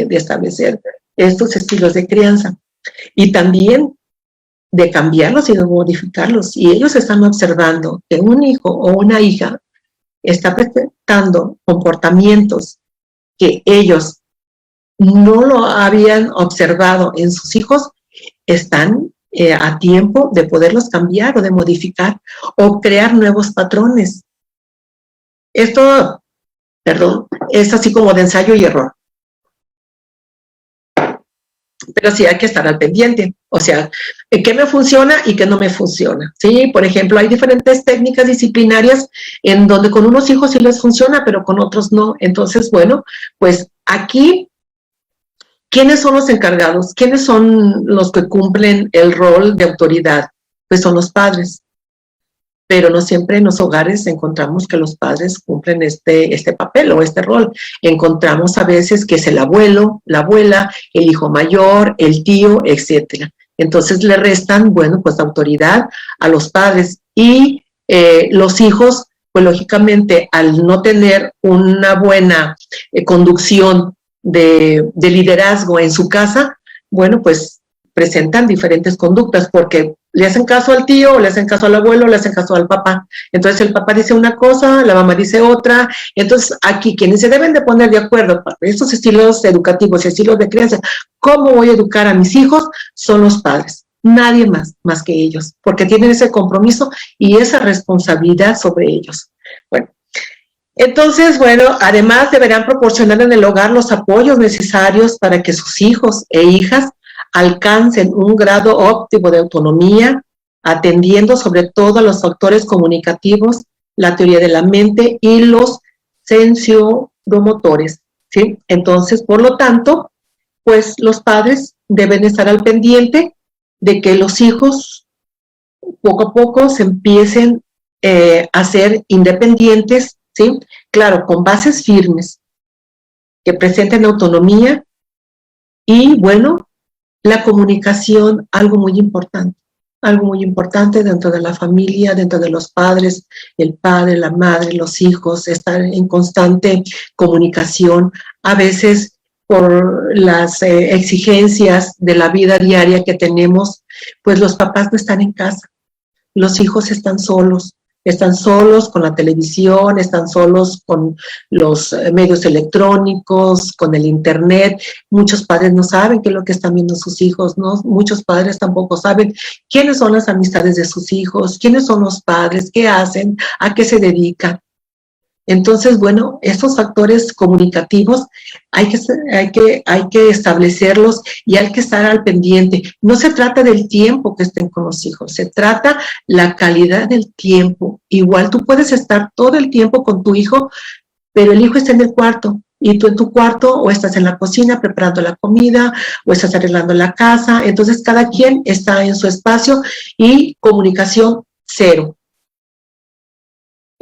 establecer estos estilos de crianza y también de cambiarlos y de modificarlos. Y ellos están observando que un hijo o una hija está presentando comportamientos que ellos no lo habían observado en sus hijos, están a tiempo de poderlos cambiar o de modificar o crear nuevos patrones. Esto, es así como de ensayo y error. Pero sí hay que estar al pendiente, o sea, qué me funciona y qué no me funciona, ¿sí? Por ejemplo, hay diferentes técnicas disciplinarias en donde con unos hijos sí les funciona, pero con otros no. Entonces, bueno, pues aquí, ¿quiénes son los encargados? ¿Quiénes son los que cumplen el rol de autoridad? Pues son los padres. Pero no siempre en los hogares encontramos que los padres cumplen este papel o este rol. Encontramos a veces que es el abuelo, la abuela, el hijo mayor, el tío, etcétera. Entonces le restan, bueno, pues autoridad a los padres y los hijos, pues lógicamente al no tener una buena conducción de liderazgo en su casa, bueno, pues presentan diferentes conductas porque le hacen caso al tío, o le hacen caso al abuelo, o le hacen caso al papá. Entonces el papá dice una cosa, la mamá dice otra. Entonces aquí quienes se deben de poner de acuerdo para estos estilos educativos y estilos de crianza, cómo voy a educar a mis hijos, son los padres. Nadie más que ellos, porque tienen ese compromiso y esa responsabilidad sobre ellos. Bueno, entonces, bueno, además deberán proporcionar en el hogar los apoyos necesarios para que sus hijos e hijas alcancen un grado óptimo de autonomía, atendiendo sobre todo a los factores comunicativos, la teoría de la mente y los sensoromotores, ¿sí? Entonces, por lo tanto, pues los padres deben estar al pendiente de que los hijos poco a poco se empiecen a ser independientes, ¿sí? Claro, con bases firmes, que presenten autonomía y, bueno, la comunicación, algo muy importante dentro de la familia, dentro de los padres, el padre, la madre, los hijos, estar en constante comunicación, a veces por las exigencias de la vida diaria que tenemos, pues los papás no están en casa, los hijos están solos con la televisión, están solos con los medios electrónicos, con el internet. Muchos padres no saben qué es lo que están viendo sus hijos, ¿no? Muchos padres tampoco saben quiénes son las amistades de sus hijos, quiénes son los padres, qué hacen, a qué se dedican. Entonces, bueno, estos factores comunicativos hay que establecerlos y hay que estar al pendiente. No se trata del tiempo que estén con los hijos, se trata la calidad del tiempo. Igual tú puedes estar todo el tiempo con tu hijo, pero el hijo está en el cuarto y tú en tu cuarto o estás en la cocina preparando la comida o estás arreglando la casa. Entonces, cada quien está en su espacio y comunicación cero.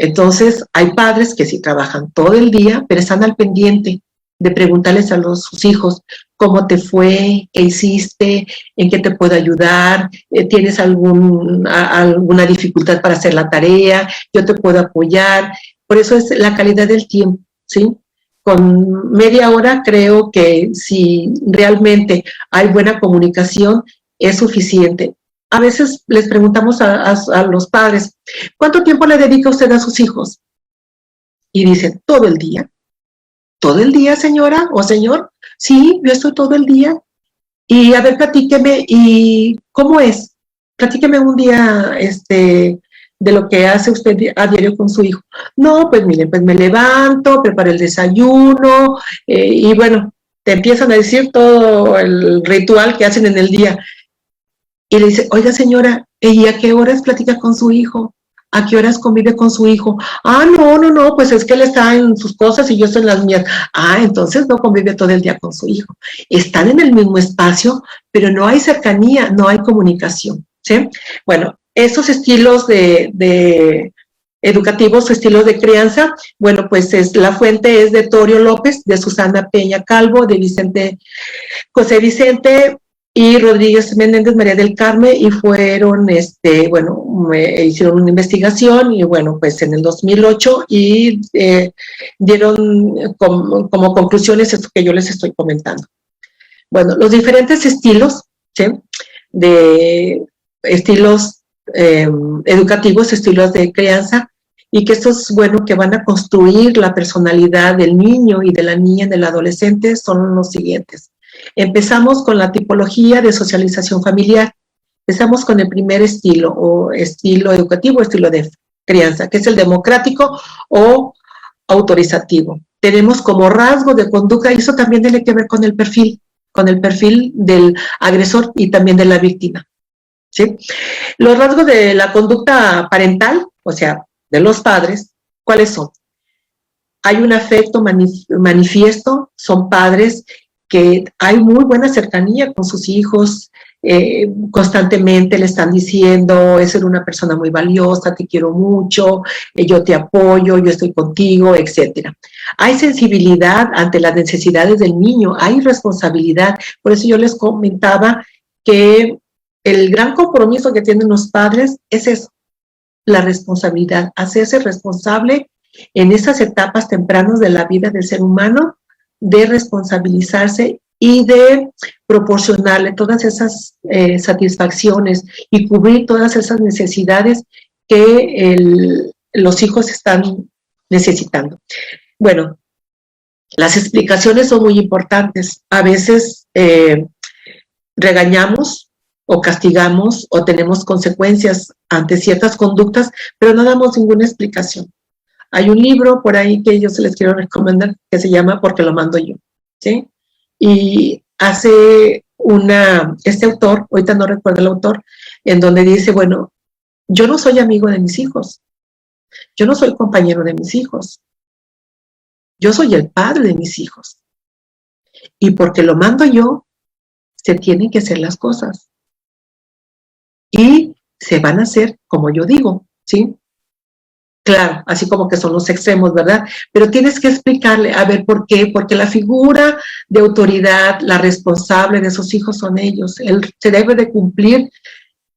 Entonces, hay padres que sí trabajan todo el día, pero están al pendiente de preguntarles a sus hijos cómo te fue, qué hiciste, en qué te puedo ayudar, tienes alguna dificultad para hacer la tarea, yo te puedo apoyar. Por eso es la calidad del tiempo, ¿sí? con media hora creo que si realmente hay buena comunicación es suficiente. A veces les preguntamos a los padres, ¿cuánto tiempo le dedica usted a sus hijos? Y dicen, todo el día. ¿Todo el día, señora o señor? Sí, yo estoy todo el día. Y a ver, platíqueme, ¿y cómo es? Platíqueme un día, de lo que hace usted a diario con su hijo. No, pues miren, pues me levanto, preparo el desayuno, y bueno, te empiezan a decir todo el ritual que hacen en el día. Y le dice, oiga señora, ¿y a qué horas platica con su hijo? ¿A qué horas convive con su hijo? Ah, no, pues es que él está en sus cosas y yo estoy en las mías. Ah, entonces no convive todo el día con su hijo. Están en el mismo espacio, pero no hay cercanía, no hay comunicación, ¿sí? Bueno, esos estilos de educativos, estilos de crianza, bueno, pues la fuente es de Torio López, de Susana Peña Calvo, de José Vicente y Rodríguez Menéndez María del Carmen, y fueron, hicieron una investigación, y bueno, pues en el 2008, y dieron como conclusiones esto que yo les estoy comentando. Bueno, los diferentes estilos, ¿sí? De estilos educativos, estilos de crianza, y que estos, bueno, que van a construir la personalidad del niño y de la niña, del adolescente, son los siguientes. Empezamos con la tipología de socialización familiar. Empezamos con el primer estilo, o estilo educativo, estilo de crianza, que es el democrático o autorizativo. Tenemos como rasgo de conducta, y eso también tiene que ver con el perfil del agresor y también de la víctima, ¿sí? Los rasgos de la conducta parental, o sea, de los padres, ¿cuáles son? Hay un afecto manifiesto, son padres que hay muy buena cercanía con sus hijos, constantemente le están diciendo, es una persona muy valiosa, te quiero mucho, yo te apoyo, yo estoy contigo, etc. Hay sensibilidad ante las necesidades del niño, hay responsabilidad. Por eso yo les comentaba que el gran compromiso que tienen los padres es eso, la responsabilidad, hacerse responsable en esas etapas tempranas de la vida del ser humano, de responsabilizarse y de proporcionarle todas esas satisfacciones y cubrir todas esas necesidades que los hijos están necesitando. Bueno, las explicaciones son muy importantes. A veces regañamos o castigamos o tenemos consecuencias ante ciertas conductas, pero no damos ninguna explicación. Hay un libro por ahí que yo se les quiero recomendar que se llama Porque lo mando yo, ¿sí? Y hace este autor, ahorita no recuerdo el autor, en donde dice, bueno, yo no soy amigo de mis hijos, yo no soy compañero de mis hijos, yo soy el padre de mis hijos. Y porque lo mando yo, se tienen que hacer las cosas. Y se van a hacer como yo digo, ¿sí? Claro, así como que son los extremos, ¿verdad? Pero tienes que explicarle, a ver, ¿por qué? Porque la figura de autoridad, la responsable de esos hijos son ellos. Se debe de cumplir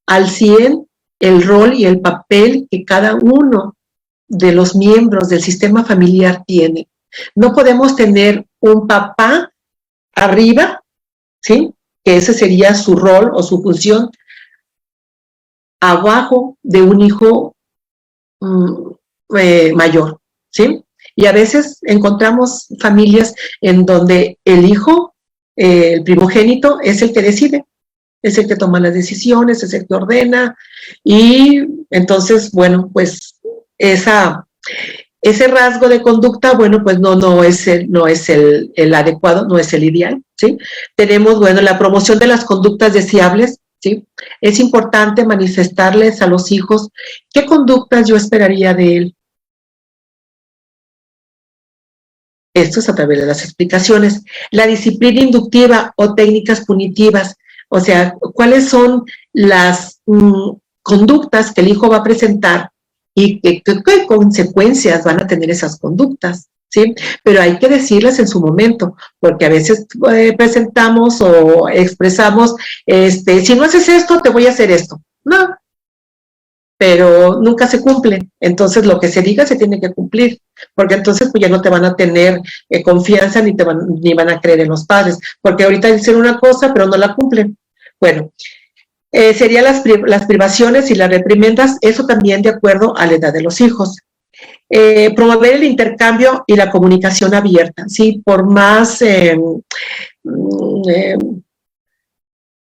al 100 el rol y el papel que cada uno de los miembros del sistema familiar tiene. No podemos tener un papá arriba, ¿sí? Que ese sería su rol o su función, abajo de un hijo mayor, ¿sí? Y a veces encontramos familias en donde el hijo, el primogénito, es el que decide, es el que toma las decisiones, es el que ordena, y entonces, bueno, pues ese rasgo de conducta, bueno, pues no es el adecuado, no es el ideal, ¿sí? Tenemos, bueno, la promoción de las conductas deseables, ¿sí? Es importante manifestarles a los hijos qué conductas yo esperaría de él. Esto es a través de las explicaciones. La disciplina inductiva o técnicas punitivas, o sea, cuáles son las conductas que el hijo va a presentar y qué consecuencias van a tener esas conductas, ¿sí? Pero hay que decirlas en su momento, porque a veces presentamos o expresamos, si no haces esto, te voy a hacer esto. No, pero nunca se cumple. Entonces, lo que se diga se tiene que cumplir, porque entonces pues ya no te van a tener confianza ni van a creer en los padres, porque ahorita dicen una cosa, pero no la cumplen. Bueno, serían las privaciones y las reprimendas, eso también de acuerdo a la edad de los hijos. Promover el intercambio y la comunicación abierta, ¿sí? Por más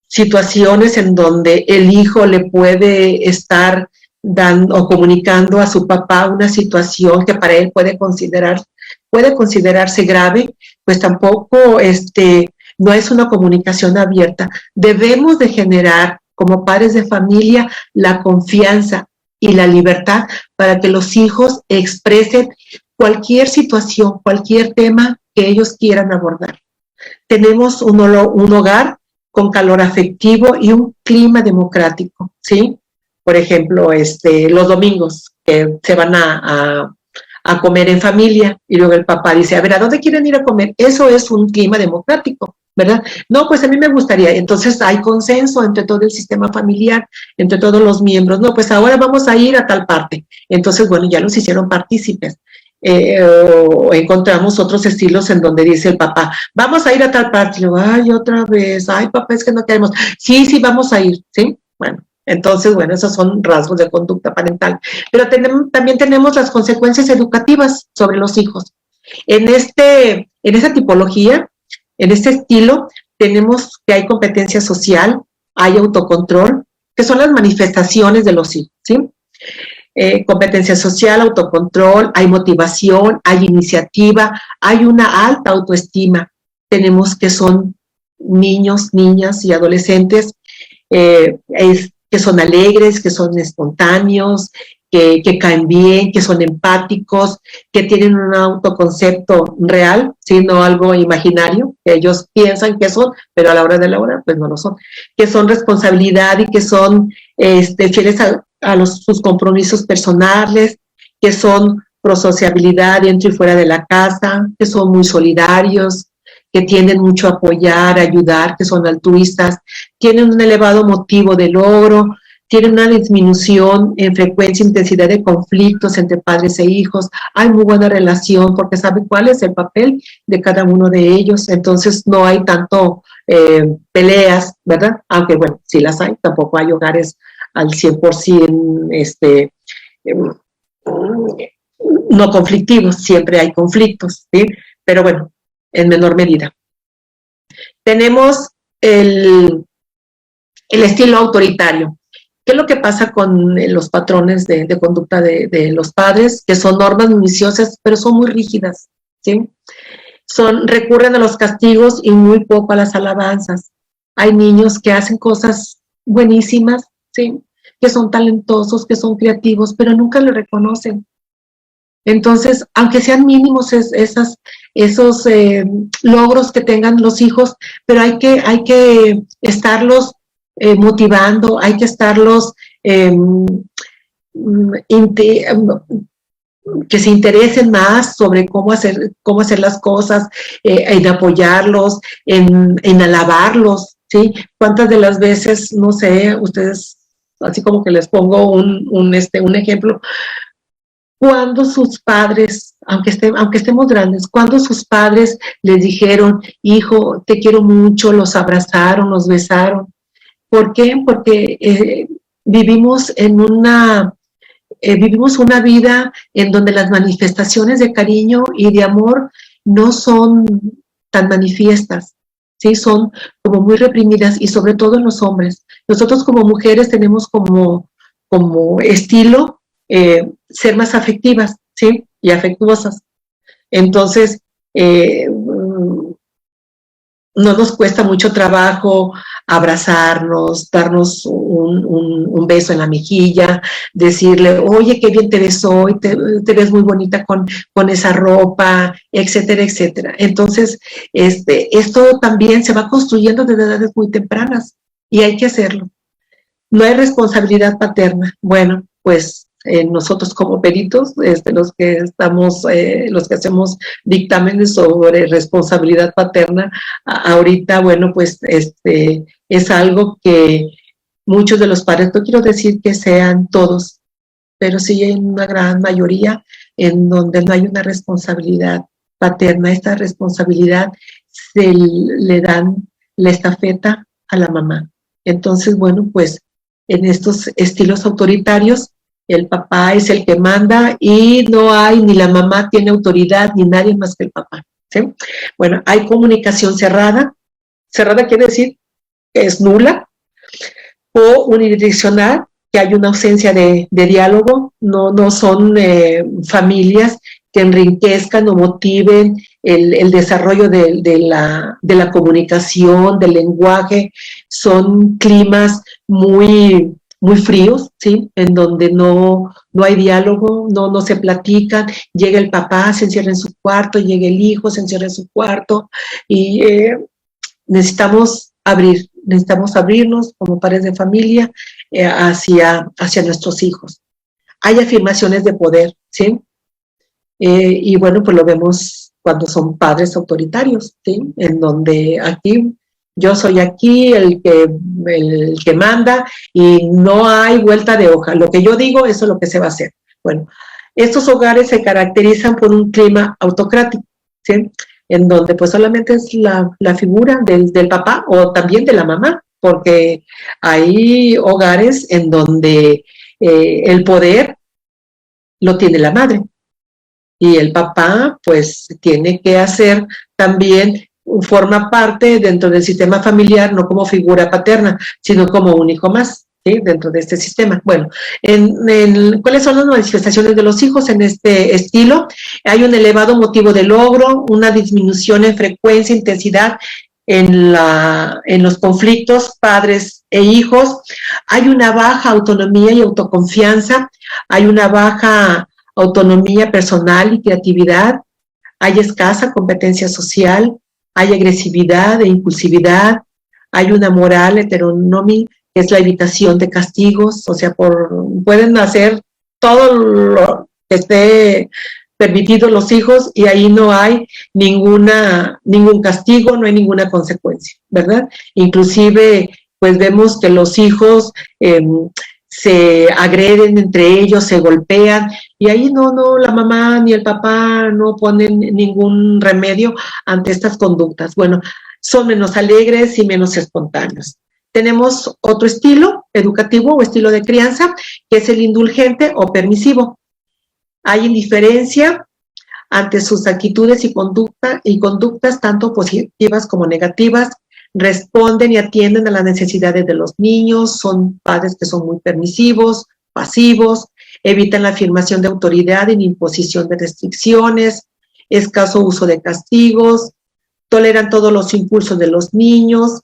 situaciones en donde el hijo le puede estar dando o comunicando a su papá una situación que para él puede considerarse grave, pues tampoco no es una comunicación abierta. Debemos de generar como padres de familia la confianza y la libertad para que los hijos expresen cualquier situación, cualquier tema que ellos quieran abordar. Tenemos un hogar con calor afectivo y un clima democrático, ¿sí? Por ejemplo, los domingos que se van a comer en familia y luego el papá dice, a ver, ¿a dónde quieren ir a comer? Eso es un clima democrático, ¿verdad? No, pues a mí me gustaría. Entonces hay consenso entre todo el sistema familiar, entre todos los miembros. No, pues ahora vamos a ir a tal parte. Entonces, bueno, ya los hicieron partícipes. O encontramos otros estilos en donde dice el papá, vamos a ir a tal parte. Y luego, ay, otra vez, ay, papá, es que no queremos. Sí, vamos a ir, ¿sí? Bueno. Entonces, bueno, esos son rasgos de conducta parental. Pero también tenemos las consecuencias educativas sobre los hijos. En esa tipología, en este estilo, tenemos que hay competencia social, hay autocontrol, que son las manifestaciones de los hijos, ¿sí? Competencia social, autocontrol, hay motivación, hay iniciativa, hay una alta autoestima. Tenemos que son niños, niñas y adolescentes, que son alegres, que son espontáneos, que caen bien, que son empáticos, que tienen un autoconcepto real, ¿sí? No algo imaginario, que ellos piensan que son, pero a la hora de la hora, pues no lo son, que son responsabilidad y que son fieles a sus compromisos personales, que son prosociabilidad dentro y fuera de la casa, que son muy solidarios, que tienden mucho a apoyar, a ayudar, que son altruistas, tienen un elevado motivo de logro, tienen una disminución en frecuencia e intensidad de conflictos entre padres e hijos, hay muy buena relación porque saben cuál es el papel de cada uno de ellos, entonces no hay tanto peleas, ¿verdad? Aunque bueno, sí las hay, tampoco hay hogares al 100% no conflictivos, siempre hay conflictos, ¿sí? Pero bueno, en menor medida. Tenemos el estilo autoritario. ¿Qué es lo que pasa con los patrones de conducta de los padres? Que son normas minuciosas, pero son muy rígidas, ¿sí? Recurren a los castigos y muy poco a las alabanzas. Hay niños que hacen cosas buenísimas, ¿sí? Que son talentosos, que son creativos, pero nunca lo reconocen. Entonces, aunque sean mínimos esos logros que tengan los hijos, pero hay que estarlos motivando, hay que estarlos que se interesen más sobre cómo hacer las cosas, en apoyarlos, en alabarlos, ¿sí? ¿Cuántas de las veces, no sé, ustedes, así como que les pongo un ejemplo, cuando sus padres, aunque estemos grandes, cuando sus padres les dijeron, hijo, te quiero mucho, los abrazaron, los besaron? ¿Por qué? Porque vivimos una vida en donde las manifestaciones de cariño y de amor no son tan manifiestas, ¿sí? Son como muy reprimidas y sobre todo en los hombres. Nosotros como mujeres tenemos como estilo ser más afectivas, ¿sí? Y afectuosas. Entonces, no nos cuesta mucho trabajo abrazarnos, darnos un beso en la mejilla, decirle, oye, qué bien te ves hoy, te ves muy bonita con esa ropa, etcétera, etcétera. Entonces, esto también se va construyendo desde edades muy tempranas y hay que hacerlo. No hay responsabilidad paterna. Bueno, pues nosotros como peritos, los que hacemos dictámenes sobre responsabilidad paterna, ahorita, bueno, pues es algo que muchos de los padres, no quiero decir que sean todos, pero sí hay una gran mayoría en donde no hay una responsabilidad paterna. Esta responsabilidad se le dan la estafeta a la mamá. Entonces, bueno, pues en estos estilos autoritarios, el papá es el que manda y no hay, ni la mamá tiene autoridad, ni nadie más que el papá, ¿sí? Bueno, hay comunicación cerrada. Cerrada quiere decir que es nula, o unidireccional, que hay una ausencia de diálogo. No son familias que enriquezcan o motiven el desarrollo de la comunicación, del lenguaje. Son climas muy fríos, ¿sí? En donde no hay diálogo, no se platican. Llega el papá, se encierra en su cuarto, llega el hijo, se encierra en su cuarto, y necesitamos abrirnos como padres de familia hacia nuestros hijos. Hay afirmaciones de poder, ¿sí? Y bueno, pues lo vemos cuando son padres autoritarios, ¿sí? En donde aquí, yo soy aquí el que manda y no hay vuelta de hoja. Lo que yo digo, eso es lo que se va a hacer. Bueno, estos hogares se caracterizan por un clima autocrático, ¿sí? En donde pues solamente es la figura del papá o también de la mamá, porque hay hogares en donde el poder lo tiene la madre y el papá pues tiene que hacer también, forma parte dentro del sistema familiar, no como figura paterna, sino como un hijo más, ¿sí? Dentro de este sistema. Bueno, ¿cuáles son las manifestaciones de los hijos en este estilo? Hay un elevado motivo de logro, una disminución en frecuencia e intensidad en los conflictos padres e hijos. Hay una baja autonomía y autoconfianza, hay una baja autonomía personal y creatividad, hay escasa competencia social, hay agresividad e impulsividad, hay una moral heteronómica, que es la evitación de castigos, o sea, pueden hacer todo lo que esté permitido los hijos y ahí no hay ningún castigo, no hay ninguna consecuencia, ¿verdad? Inclusive, pues vemos que los hijos se agreden entre ellos, se golpean, y ahí la mamá ni el papá no ponen ningún remedio ante estas conductas. Bueno, son menos alegres y menos espontáneos. Tenemos otro estilo educativo o estilo de crianza, que es el indulgente o permisivo. Hay indiferencia ante sus actitudes y conductas tanto positivas como negativas. Responden y atienden a las necesidades de los niños, son padres que son muy permisivos, pasivos, evitan la afirmación de autoridad y la imposición de restricciones, escaso uso de castigos, toleran todos los impulsos de los niños,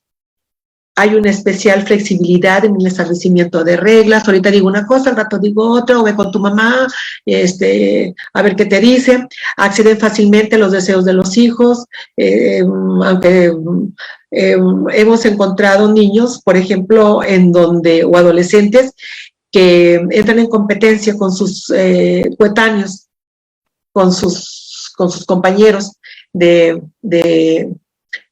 hay una especial flexibilidad en el establecimiento de reglas. Ahorita digo una cosa, al rato digo otra, o ve con tu mamá, a ver qué te dice. Acceden fácilmente a los deseos de los hijos, aunque hemos encontrado niños, por ejemplo, o adolescentes, que entran en competencia con sus coetáneos, con sus compañeros de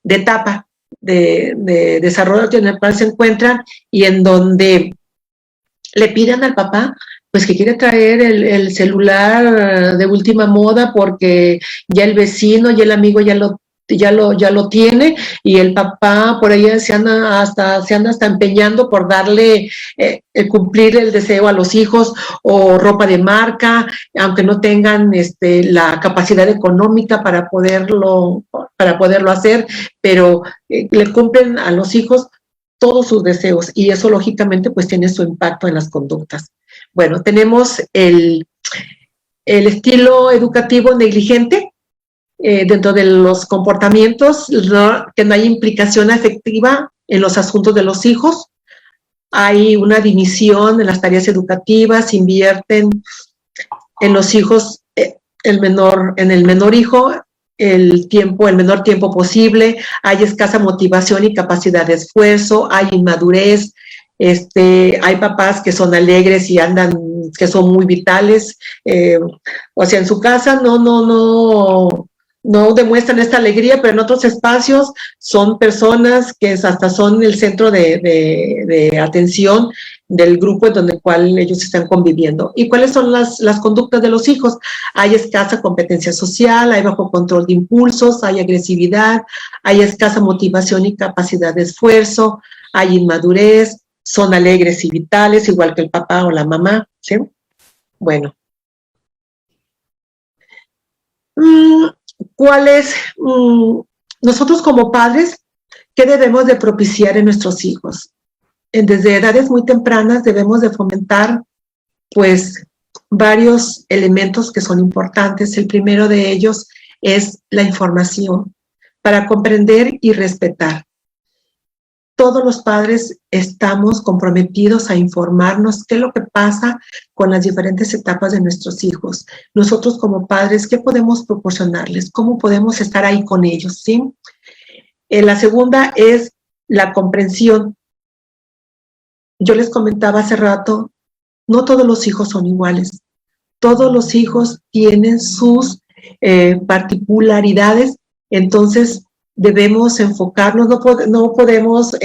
etapa, de desarrollo en el cual se encuentran, y en donde le piden al papá pues que quiere traer el celular de última moda porque ya el vecino y el amigo ya lo tiene, y el papá por ahí se anda hasta empeñando por darle cumplir el deseo a los hijos, o ropa de marca, aunque no tengan la capacidad económica para poderlo hacer, pero le cumplen a los hijos todos sus deseos, y eso lógicamente pues tiene su impacto en las conductas. Bueno, tenemos el estilo educativo negligente. Dentro de los comportamientos, que no hay implicación afectiva en los asuntos de los hijos, hay una dimisión en las tareas educativas, invierten en los hijos, en el menor hijo, el menor tiempo posible, hay escasa motivación y capacidad de esfuerzo, hay inmadurez, hay papás que son alegres y que son muy vitales, o sea, en su casa no demuestran esta alegría, pero en otros espacios son personas que hasta son el centro de atención del grupo en donde cual ellos están conviviendo. ¿Y cuáles son las conductas de los hijos? Hay escasa competencia social, hay bajo control de impulsos, hay agresividad, hay escasa motivación y capacidad de esfuerzo, hay inmadurez, son alegres y vitales, igual que el papá o la mamá, ¿sí? Bueno. ¿Cuál es, nosotros como padres, qué debemos de propiciar en nuestros hijos? Desde edades muy tempranas debemos de fomentar, pues, varios elementos que son importantes. El primero de ellos es la información, para comprender y respetar. Todos los padres estamos comprometidos a informarnos qué es lo que pasa con las diferentes etapas de nuestros hijos. Nosotros como padres, ¿qué podemos proporcionarles? ¿Cómo podemos estar ahí con ellos? ¿Sí? La segunda es la comprensión. Yo les comentaba hace rato, no todos los hijos son iguales. Todos los hijos tienen sus particularidades, entonces debemos enfocarnos, no podemos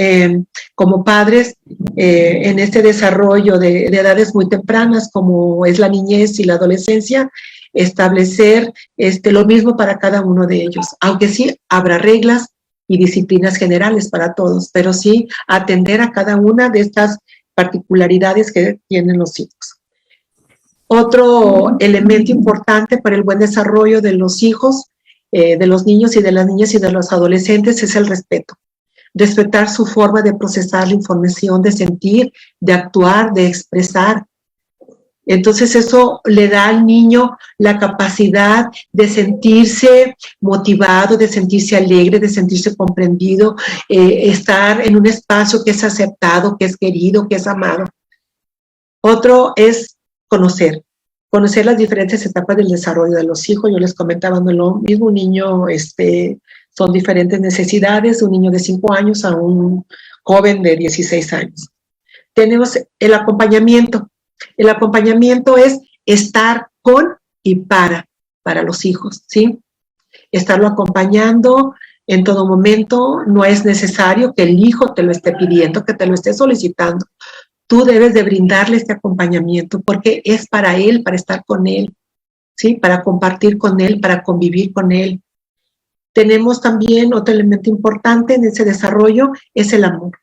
como padres en este desarrollo de edades muy tempranas como es la niñez y la adolescencia, establecer lo mismo para cada uno de ellos, aunque sí habrá reglas y disciplinas generales para todos, pero sí atender a cada una de estas particularidades que tienen los hijos. Otro elemento importante para el buen desarrollo de los hijos, de los niños y de las niñas y de los adolescentes es el respeto. Respetar su forma de procesar la información, de sentir, de actuar, de expresar. Entonces eso le da al niño la capacidad de sentirse motivado, de sentirse alegre, de sentirse comprendido, estar en un espacio que es aceptado, que es querido, que es amado. Otro es conocer las diferentes etapas del desarrollo de los hijos. Yo les comentaba, no es lo mismo, un niño, son diferentes necesidades, un niño de 5 años a un joven de 16 años. Tenemos el acompañamiento. El acompañamiento es estar con y para los hijos, ¿sí? Estarlo acompañando en todo momento. No es necesario que el hijo te lo esté pidiendo, que te lo esté solicitando. Tú debes de brindarle este acompañamiento porque es para él, para estar con él, ¿sí? Para compartir con él, para convivir con él. Tenemos también otro elemento importante en ese desarrollo, es el amor.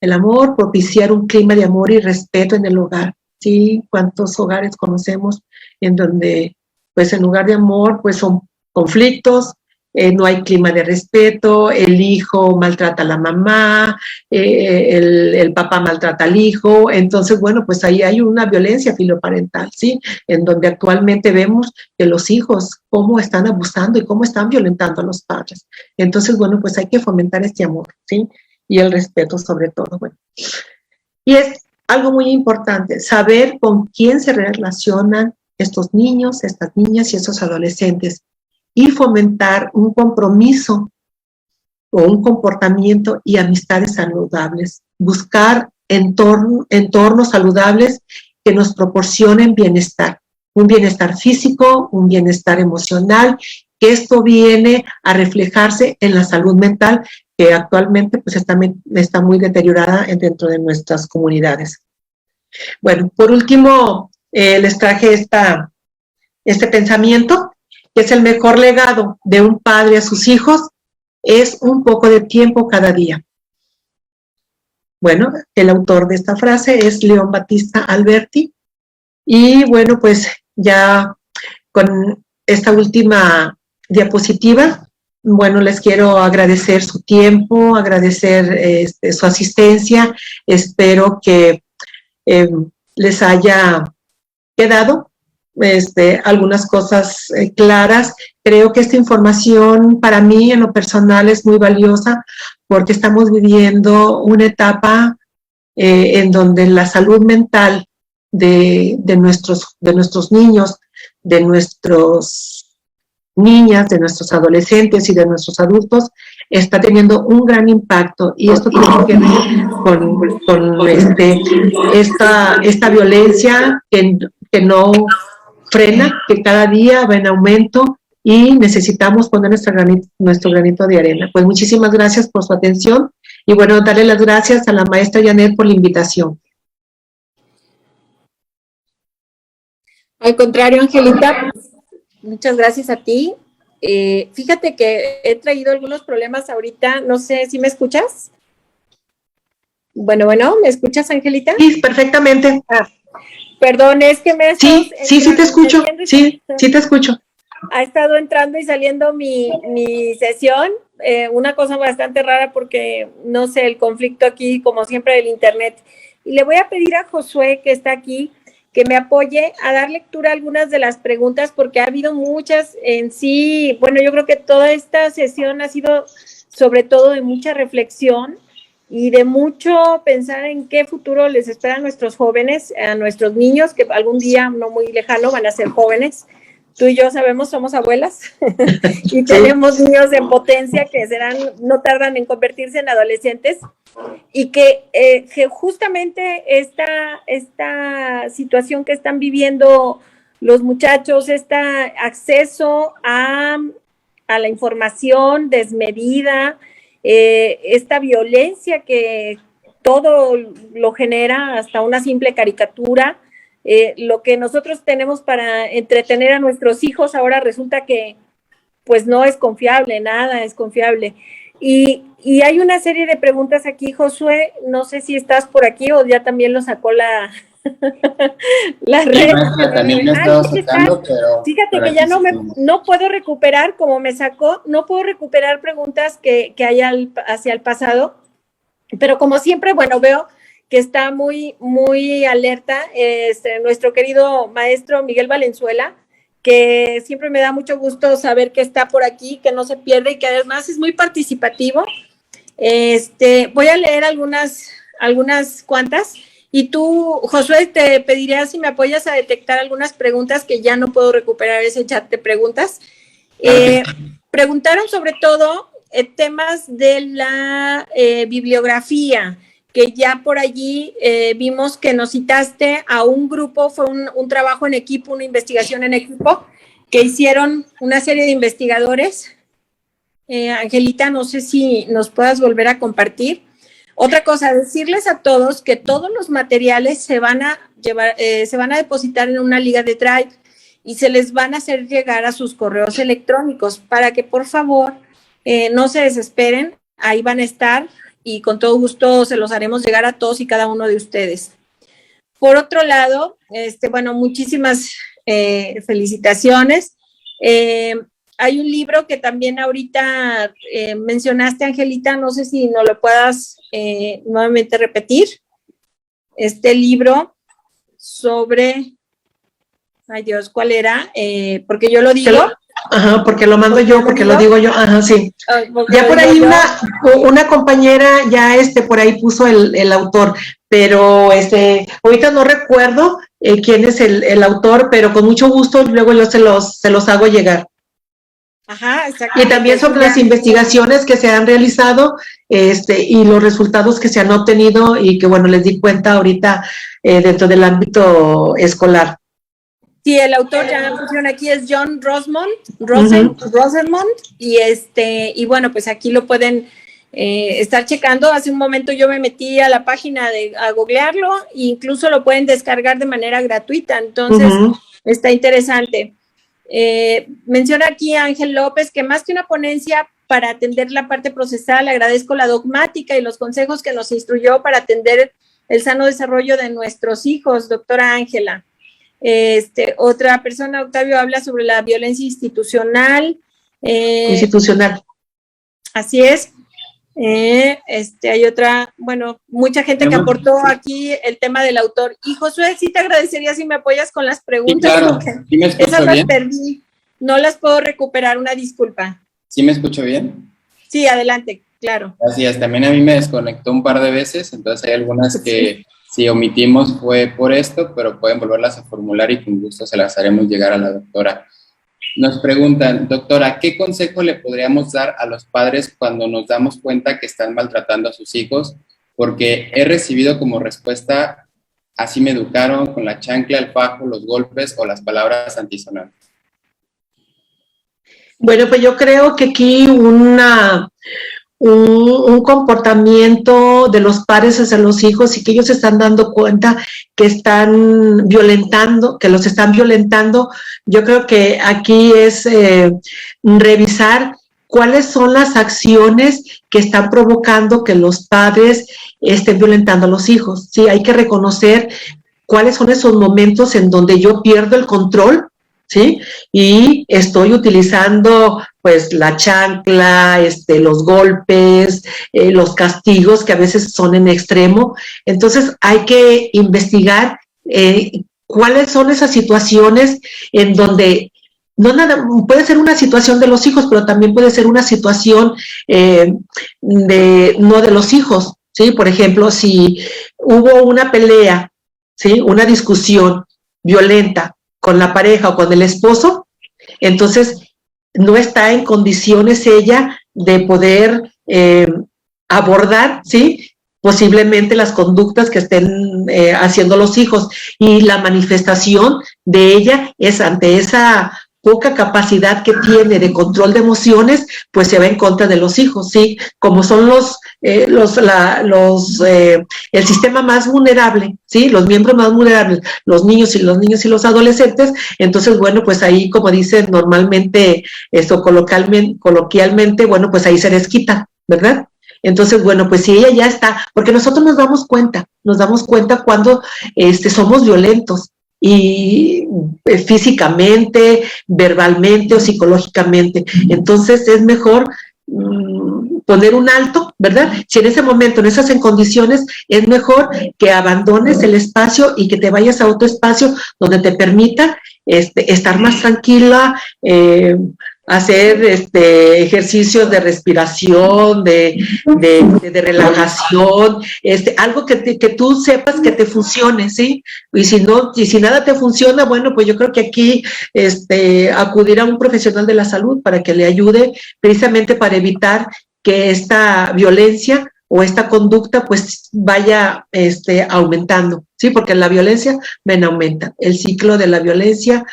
El amor, propiciar un clima de amor y respeto en el hogar. ¿Sí? ¿Cuántos hogares conocemos en donde, pues en lugar de amor, pues son conflictos, no hay clima de respeto, el hijo maltrata a la mamá, el papá maltrata al hijo, entonces, bueno, pues ahí hay una violencia filoparental, ¿sí? En donde actualmente vemos que los hijos, cómo están abusando y cómo están violentando a los padres. Entonces, bueno, pues hay que fomentar este amor, ¿sí? Y el respeto sobre todo, bueno. Y es algo muy importante, saber con quién se relacionan estos niños, estas niñas y estos adolescentes y fomentar un compromiso o un comportamiento y amistades saludables. Buscar entornos saludables que nos proporcionen bienestar, un bienestar físico, un bienestar emocional, que esto viene a reflejarse en la salud mental que actualmente pues está muy deteriorada dentro de nuestras comunidades. Bueno, por último, les traje este pensamiento, que es el mejor legado de un padre a sus hijos, es un poco de tiempo cada día. Bueno, el autor de esta frase es León Battista Alberti, y bueno, pues ya con esta última diapositiva, bueno, les quiero agradecer su tiempo, agradecer su asistencia. Espero que les haya quedado algunas cosas claras. Creo que esta información para mí en lo personal es muy valiosa porque estamos viviendo una etapa en donde la salud mental de nuestros niños, de nuestros niñas, de nuestros adolescentes y de nuestros adultos está teniendo un gran impacto, y esto tiene que ver con esta violencia que no frena, que cada día va en aumento y necesitamos poner nuestro granito de arena. Pues muchísimas gracias por su atención y bueno, darle las gracias a la maestra Janet por la invitación. Al contrario, Angelita, muchas gracias a ti. Fíjate que he traído algunos problemas ahorita, no sé si me escuchas. Bueno, ¿me escuchas, Angelita? Sí, perfectamente. Perdón, es que me sí te escucho, sí te escucho. Ha estado entrando y saliendo mi sesión, una cosa bastante rara porque, no sé, el conflicto aquí, como siempre, del internet. Y le voy a pedir a Josué, que está aquí, que me apoye a dar lectura a algunas de las preguntas, porque ha habido muchas en sí. Bueno, yo creo que toda esta sesión ha sido sobre todo de mucha reflexión y de mucho pensar en qué futuro les espera a nuestros jóvenes, a nuestros niños, que algún día no muy lejano van a ser jóvenes. Tú y yo sabemos, somos abuelas y tenemos niños en potencia que no tardan en convertirse en adolescentes, y que justamente esta situación que están viviendo los muchachos, este acceso a la información desmedida, esta violencia que todo lo genera, hasta una simple caricatura, lo que nosotros tenemos para entretener a nuestros hijos ahora resulta que pues no es confiable, nada es confiable. Y hay una serie de preguntas aquí, Josué, no sé si estás por aquí o ya también lo sacó la red. También me estaba sacando, pero... Fíjate que ya no puedo recuperar, como me sacó, no puedo recuperar preguntas que hay hacia el pasado, pero como siempre, bueno, veo que está muy, muy alerta nuestro querido maestro Miguel Valenzuela, que siempre me da mucho gusto saber que está por aquí, que no se pierde y que además es muy participativo. Voy a leer algunas cuantas, y tú, Josué, te pediría si me apoyas a detectar algunas preguntas que ya no puedo recuperar ese chat de preguntas. Preguntaron sobre todo temas de la bibliografía, que ya por allí vimos que nos citaste a un grupo, fue un trabajo en equipo, una investigación en equipo, que hicieron una serie de investigadores. Angelita, no sé si nos puedas volver a compartir. Otra cosa, decirles a todos que todos los materiales se van a depositar en una liga de Drive y se les van a hacer llegar a sus correos electrónicos para que por favor no se desesperen, ahí van a estar y con todo gusto se los haremos llegar a todos y cada uno de ustedes. Por otro lado, bueno, muchísimas felicitaciones. Hay un libro que también ahorita mencionaste, Angelita, no sé si nos lo puedas nuevamente repetir. Este libro sobre, ay Dios, ¿cuál era? Porque yo lo digo. Ajá, porque lo mando yo, porque lo digo yo, ajá, sí. Ya por ahí una compañera ya por ahí puso el autor, pero ahorita no recuerdo quién es el autor, pero con mucho gusto luego yo se los hago llegar. Ajá, exacto. Y también sobre las investigaciones que se han realizado y los resultados que se han obtenido y que, bueno, les di cuenta ahorita dentro del ámbito escolar. Sí, el autor ya me pusieron aquí, es John Rosemont, y bueno, pues aquí lo pueden estar checando. Hace un momento yo me metí a la página a googlearlo, e incluso lo pueden descargar de manera gratuita, entonces está interesante. Menciona aquí Ángel López que más que una ponencia para atender la parte procesal, agradezco la dogmática y los consejos que nos instruyó para atender el sano desarrollo de nuestros hijos, doctora Ángela. Otra persona, Octavio, habla sobre la violencia institucional. Institucional. Así es. Hay otra, bueno, mucha gente que aportó aquí el tema del autor. Y Josué, sí te agradecería si me apoyas con las preguntas. Sí, claro. ¿Sí me escucho esas bien? Las perdí, no las puedo recuperar, una disculpa. ¿Sí me escucho bien? Sí, adelante, claro. Gracias, también a mí me desconectó un par de veces, entonces hay algunas que si omitimos fue por esto, pero pueden volverlas a formular y con gusto se las haremos llegar a la doctora. Nos preguntan, doctora, ¿qué consejo le podríamos dar a los padres cuando nos damos cuenta que están maltratando a sus hijos? Porque he recibido como respuesta, así me educaron, con la chancla, el fajo, los golpes o las palabras antisonantes. Bueno, pues yo creo que aquí un comportamiento de los padres hacia los hijos y que ellos se están dando cuenta que están violentando, que los están violentando. Yo creo que aquí es revisar cuáles son las acciones que están provocando que los padres estén violentando a los hijos. Sí, hay que reconocer cuáles son esos momentos en donde yo pierdo el control, ¿sí? Y estoy utilizando pues la chancla, los golpes, los castigos que a veces son en extremo. Entonces hay que investigar cuáles son esas situaciones en donde no nada, puede ser una situación de los hijos, pero también puede ser una situación no de los hijos, ¿sí? Por ejemplo, si hubo una pelea, ¿sí? Una discusión violenta con la pareja o con el esposo, entonces no está en condiciones ella de poder abordar, ¿sí? Posiblemente las conductas que estén haciendo los hijos, y la manifestación de ella es ante esa poca capacidad que tiene de control de emociones, pues se va en contra de los hijos, ¿sí? Como son el sistema más vulnerable, ¿sí? Los miembros más vulnerables, los niños y los adolescentes. Entonces, bueno, pues ahí, como dicen normalmente, coloquialmente, bueno, pues ahí se les quita, ¿verdad? Entonces, bueno, pues si ella ya está, porque nosotros nos damos cuenta cuando somos violentos, y físicamente, verbalmente o psicológicamente. Entonces es mejor poner un alto, ¿verdad? Si en ese momento, en esas condiciones, es mejor que abandones el espacio y que te vayas a otro espacio donde te permita estar más tranquila, hacer ejercicios de respiración, de relajación, algo que tú sepas que te funcione, ¿sí? Y si nada te funciona, bueno, pues yo creo que aquí acudir a un profesional de la salud para que le ayude, precisamente para evitar que esta violencia o esta conducta pues vaya aumentando, ¿sí? Porque la violencia aumenta. El ciclo de la violencia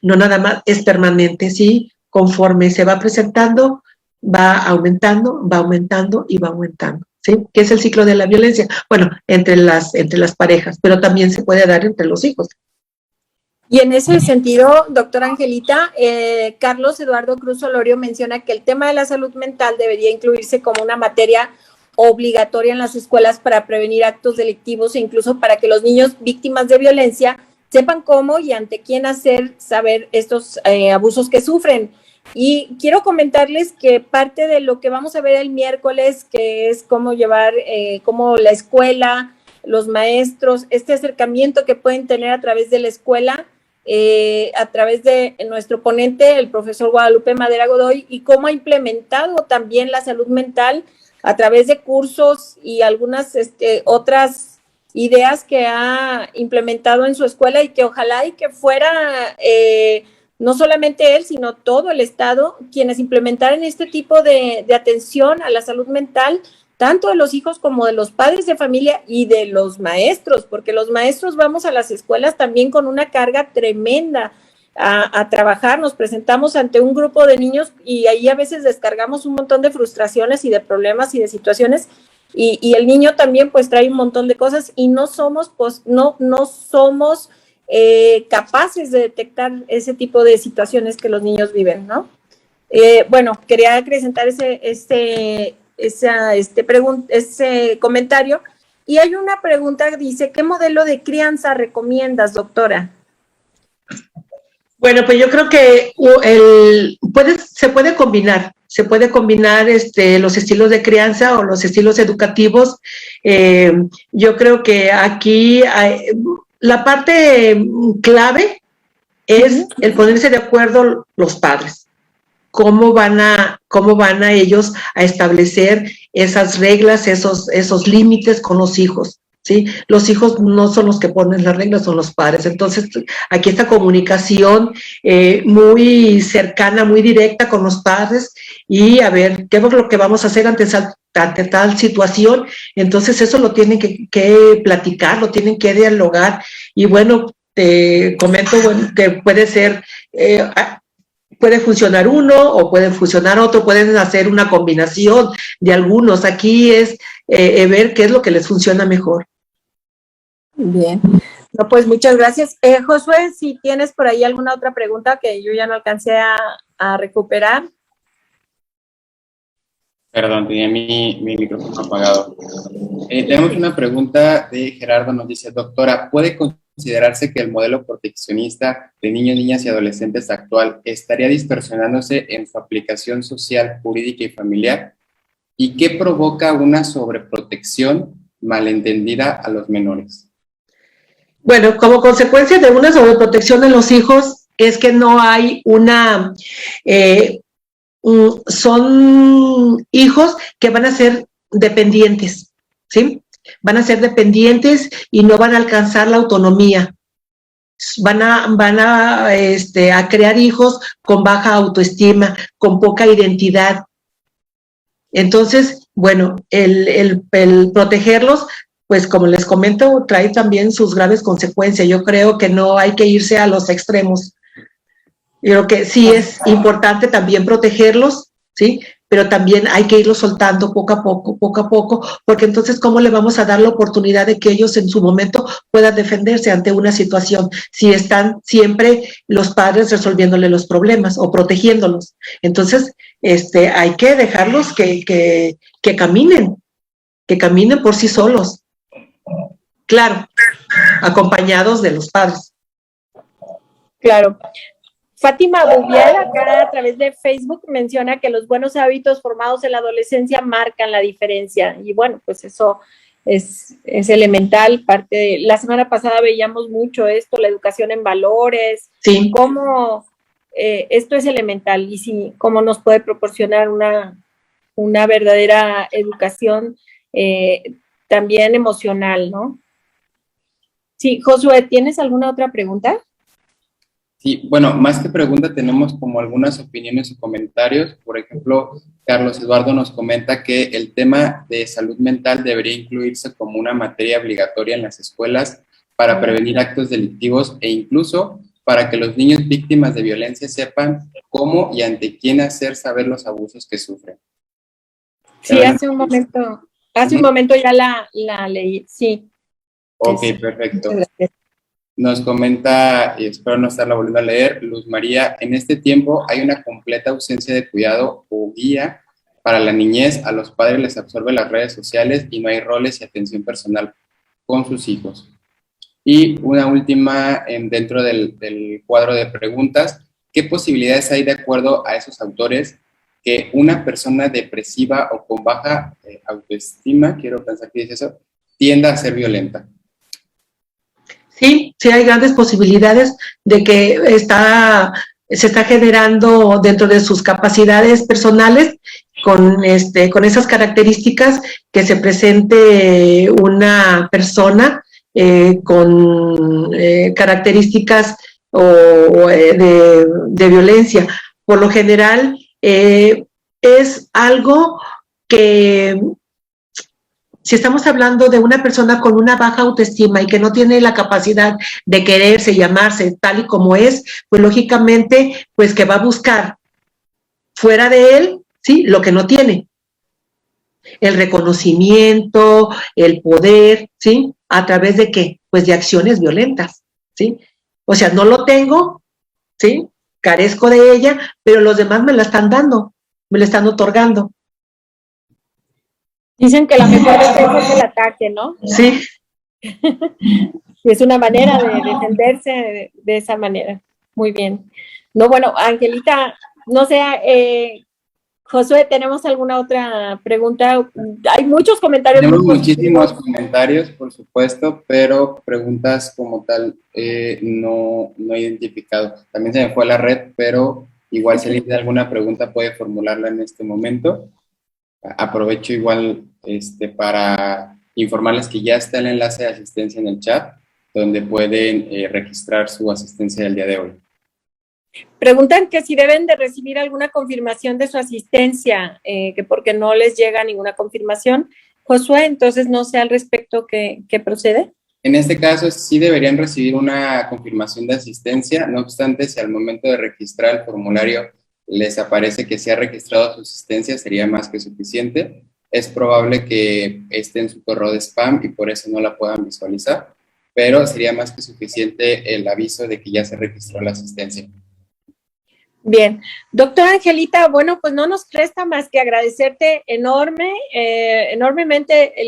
no nada más es permanente, ¿sí? Conforme se va presentando, va aumentando y va aumentando, ¿sí? ¿Qué es el ciclo de la violencia? Bueno, entre las parejas, pero también se puede dar entre los hijos. Y en ese sentido, doctora Angelita, Carlos Eduardo Cruz Olorio menciona que el tema de la salud mental debería incluirse como una materia obligatoria en las escuelas para prevenir actos delictivos e incluso para que los niños víctimas de violencia sepan cómo y ante quién hacer saber estos abusos que sufren. Y quiero comentarles que parte de lo que vamos a ver el miércoles, que es cómo llevar, cómo la escuela, los maestros, este acercamiento que pueden tener a través de la escuela, a través de nuestro ponente, el profesor Guadalupe Madera Godoy, y cómo ha implementado también la salud mental a través de cursos y algunas otras ideas que ha implementado en su escuela, y que ojalá y que fuera no solamente él, sino todo el Estado, quienes implementaran este tipo de atención a la salud mental, tanto de los hijos como de los padres de familia y de los maestros, porque los maestros vamos a las escuelas también con una carga tremenda a trabajar. Nos presentamos ante un grupo de niños y ahí a veces descargamos un montón de frustraciones y de problemas y de situaciones, y el niño también pues trae un montón de cosas y no somos capaces de detectar ese tipo de situaciones que los niños viven, ¿no? Bueno, quería acrecentar ese comentario. Y hay una pregunta que dice, ¿qué modelo de crianza recomiendas, doctora? Bueno, pues yo creo que se puede combinar los estilos de crianza o los estilos educativos. Yo creo que aquí la parte clave es el ponerse de acuerdo los padres. ¿Cómo van a ellos a establecer esas reglas, esos límites con los hijos? ¿Sí? Los hijos no son los que ponen las reglas, son los padres. Entonces, aquí esta comunicación muy cercana, muy directa con los padres, y a ver, ¿qué es lo que vamos a hacer ante tal situación? Entonces, eso lo tienen que platicar, lo tienen que dialogar, y bueno, te comento que puede ser puede funcionar uno o puede funcionar otro, pueden hacer una combinación de algunos. Aquí es ver qué es lo que les funciona mejor. Bien. No, pues muchas gracias. Josué, si tienes por ahí alguna otra pregunta que yo ya no alcancé a recuperar. Perdón, tenía mi micrófono apagado. Tenemos una pregunta de Gerardo, nos dice, doctora, ¿puede considerarse que el modelo proteccionista de niños, niñas y adolescentes actual estaría distorsionándose en su aplicación social, jurídica y familiar? ¿Y qué provoca una sobreprotección malentendida a los menores? Bueno, como consecuencia de una sobreprotección de los hijos es que no hay una... son hijos que van a ser dependientes, ¿sí? Van a ser dependientes y no van a alcanzar la autonomía. Van a crear hijos con baja autoestima, con poca identidad. Entonces, bueno, el protegerlos, pues como les comento, trae también sus graves consecuencias. Yo creo que no hay que irse a los extremos. Yo creo que sí es importante también protegerlos, ¿sí? Pero también hay que irlos soltando poco a poco, porque entonces, ¿cómo le vamos a dar la oportunidad de que ellos en su momento puedan defenderse ante una situación si están siempre los padres resolviéndole los problemas o protegiéndolos? Entonces, hay que dejarlos que caminen por sí solos. Claro, acompañados de los padres. Claro. Fátima Bubiel, acá a través de Facebook, menciona que los buenos hábitos formados en la adolescencia marcan la diferencia. Y bueno, pues eso es elemental. La semana pasada veíamos mucho esto, la educación en valores, sí. Cómo esto es elemental y sí, cómo nos puede proporcionar una verdadera educación también emocional, ¿no? Sí, Josué, ¿tienes alguna otra pregunta? Sí, bueno, más que pregunta tenemos como algunas opiniones o comentarios. Por ejemplo, Carlos Eduardo nos comenta que el tema de salud mental debería incluirse como una materia obligatoria en las escuelas para prevenir actos delictivos e incluso para que los niños víctimas de violencia sepan cómo y ante quién hacer saber los abusos que sufren. Sí, hace un momento ya la leí, sí. Ok, perfecto. Nos comenta, y espero no estarla volviendo a leer, Luz María, en este tiempo hay una completa ausencia de cuidado o guía para la niñez, a los padres les absorbe las redes sociales y no hay roles y atención personal con sus hijos. Y una última dentro del cuadro de preguntas, ¿qué posibilidades hay de acuerdo a esos autores que una persona depresiva o con baja autoestima, quiero pensar que dice eso, tienda a ser violenta? Sí, sí hay grandes posibilidades de que se está generando dentro de sus capacidades personales con esas características que se presente una persona con características de violencia. Por lo general es algo que si estamos hablando de una persona con una baja autoestima y que no tiene la capacidad de quererse y amarse tal y como es, pues lógicamente, pues que va a buscar fuera de él, ¿sí? Lo que no tiene. El reconocimiento, el poder, ¿sí? ¿A través de qué? Pues de acciones violentas, ¿sí? O sea, no lo tengo, ¿sí? Carezco de ella, pero los demás me la están dando, me la están otorgando. Dicen que la mejor defensa es el ataque, ¿no? Sí. Es una manera de defenderse de esa manera. Muy bien. No, bueno, Angelita, no sé, Josué, ¿tenemos alguna otra pregunta? Hay muchos comentarios. Tenemos muchísimos comentarios, por supuesto, pero preguntas como tal no he identificado. También se me fue a la red, pero igual si alguien tiene alguna pregunta puede formularla en este momento. Aprovecho igual para informarles que ya está el enlace de asistencia en el chat, donde pueden registrar su asistencia del día de hoy. Preguntan que si deben de recibir alguna confirmación de su asistencia, que porque no les llega ninguna confirmación. Josué, entonces no sé al respecto qué procede. En este caso, sí deberían recibir una confirmación de asistencia, no obstante, si al momento de registrar el formulario les aparece que se ha registrado su asistencia, sería más que suficiente. Es probable que esté en su correo de spam y por eso no la puedan visualizar, pero sería más que suficiente el aviso de que ya se registró la asistencia. Bien, doctora Angelita, bueno, pues no nos resta más que agradecerte enormemente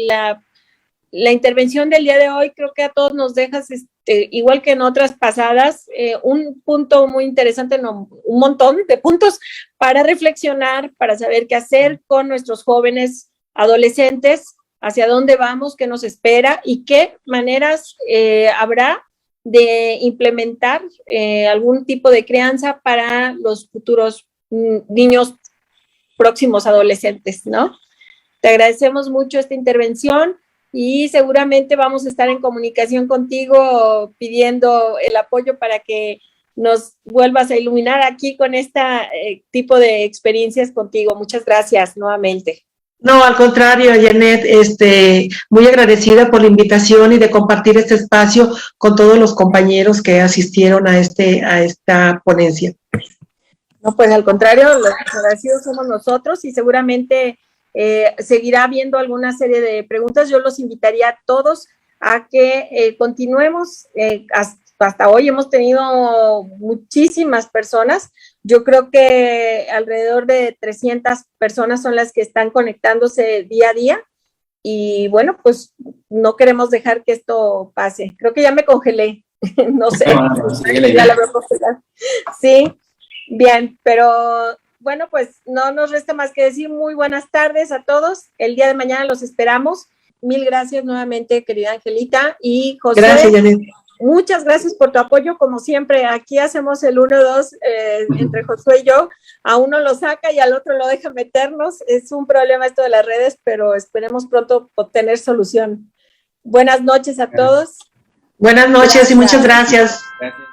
la intervención del día de hoy. Creo que a todos nos dejas, igual que en otras pasadas, un punto muy interesante, no, un montón de puntos para reflexionar, para saber qué hacer con nuestros jóvenes adolescentes, hacia dónde vamos, qué nos espera y qué maneras habrá de implementar algún tipo de crianza para los futuros niños próximos adolescentes, ¿no? Te agradecemos mucho esta intervención y seguramente vamos a estar en comunicación contigo pidiendo el apoyo para que nos vuelvas a iluminar aquí con este tipo de experiencias contigo. Muchas gracias nuevamente. No, al contrario, Janet, muy agradecida por la invitación y de compartir este espacio con todos los compañeros que asistieron a esta ponencia. No, pues al contrario, los agradecidos somos nosotros y seguramente seguirá habiendo alguna serie de preguntas. Yo los invitaría a todos a que continuemos. Hasta hoy hemos tenido muchísimas personas. Yo creo que alrededor de 300 personas son las que están conectándose día a día. Y bueno, pues no queremos dejar que esto pase. Creo que ya me congelé. No sé. Ya la veo congelada. Sí, bien, pero bueno, pues no nos resta más que decir muy buenas tardes a todos. El día de mañana los esperamos. Mil gracias nuevamente, querida Angelita. Y José. Gracias, Janet. Muchas gracias por tu apoyo, como siempre. Aquí hacemos el 1-2 entre Josué y yo. A uno lo saca y al otro lo deja meternos. Es un problema esto de las redes, pero esperemos pronto obtener solución. Buenas noches a todos. Buenas noches y muchas gracias. Gracias.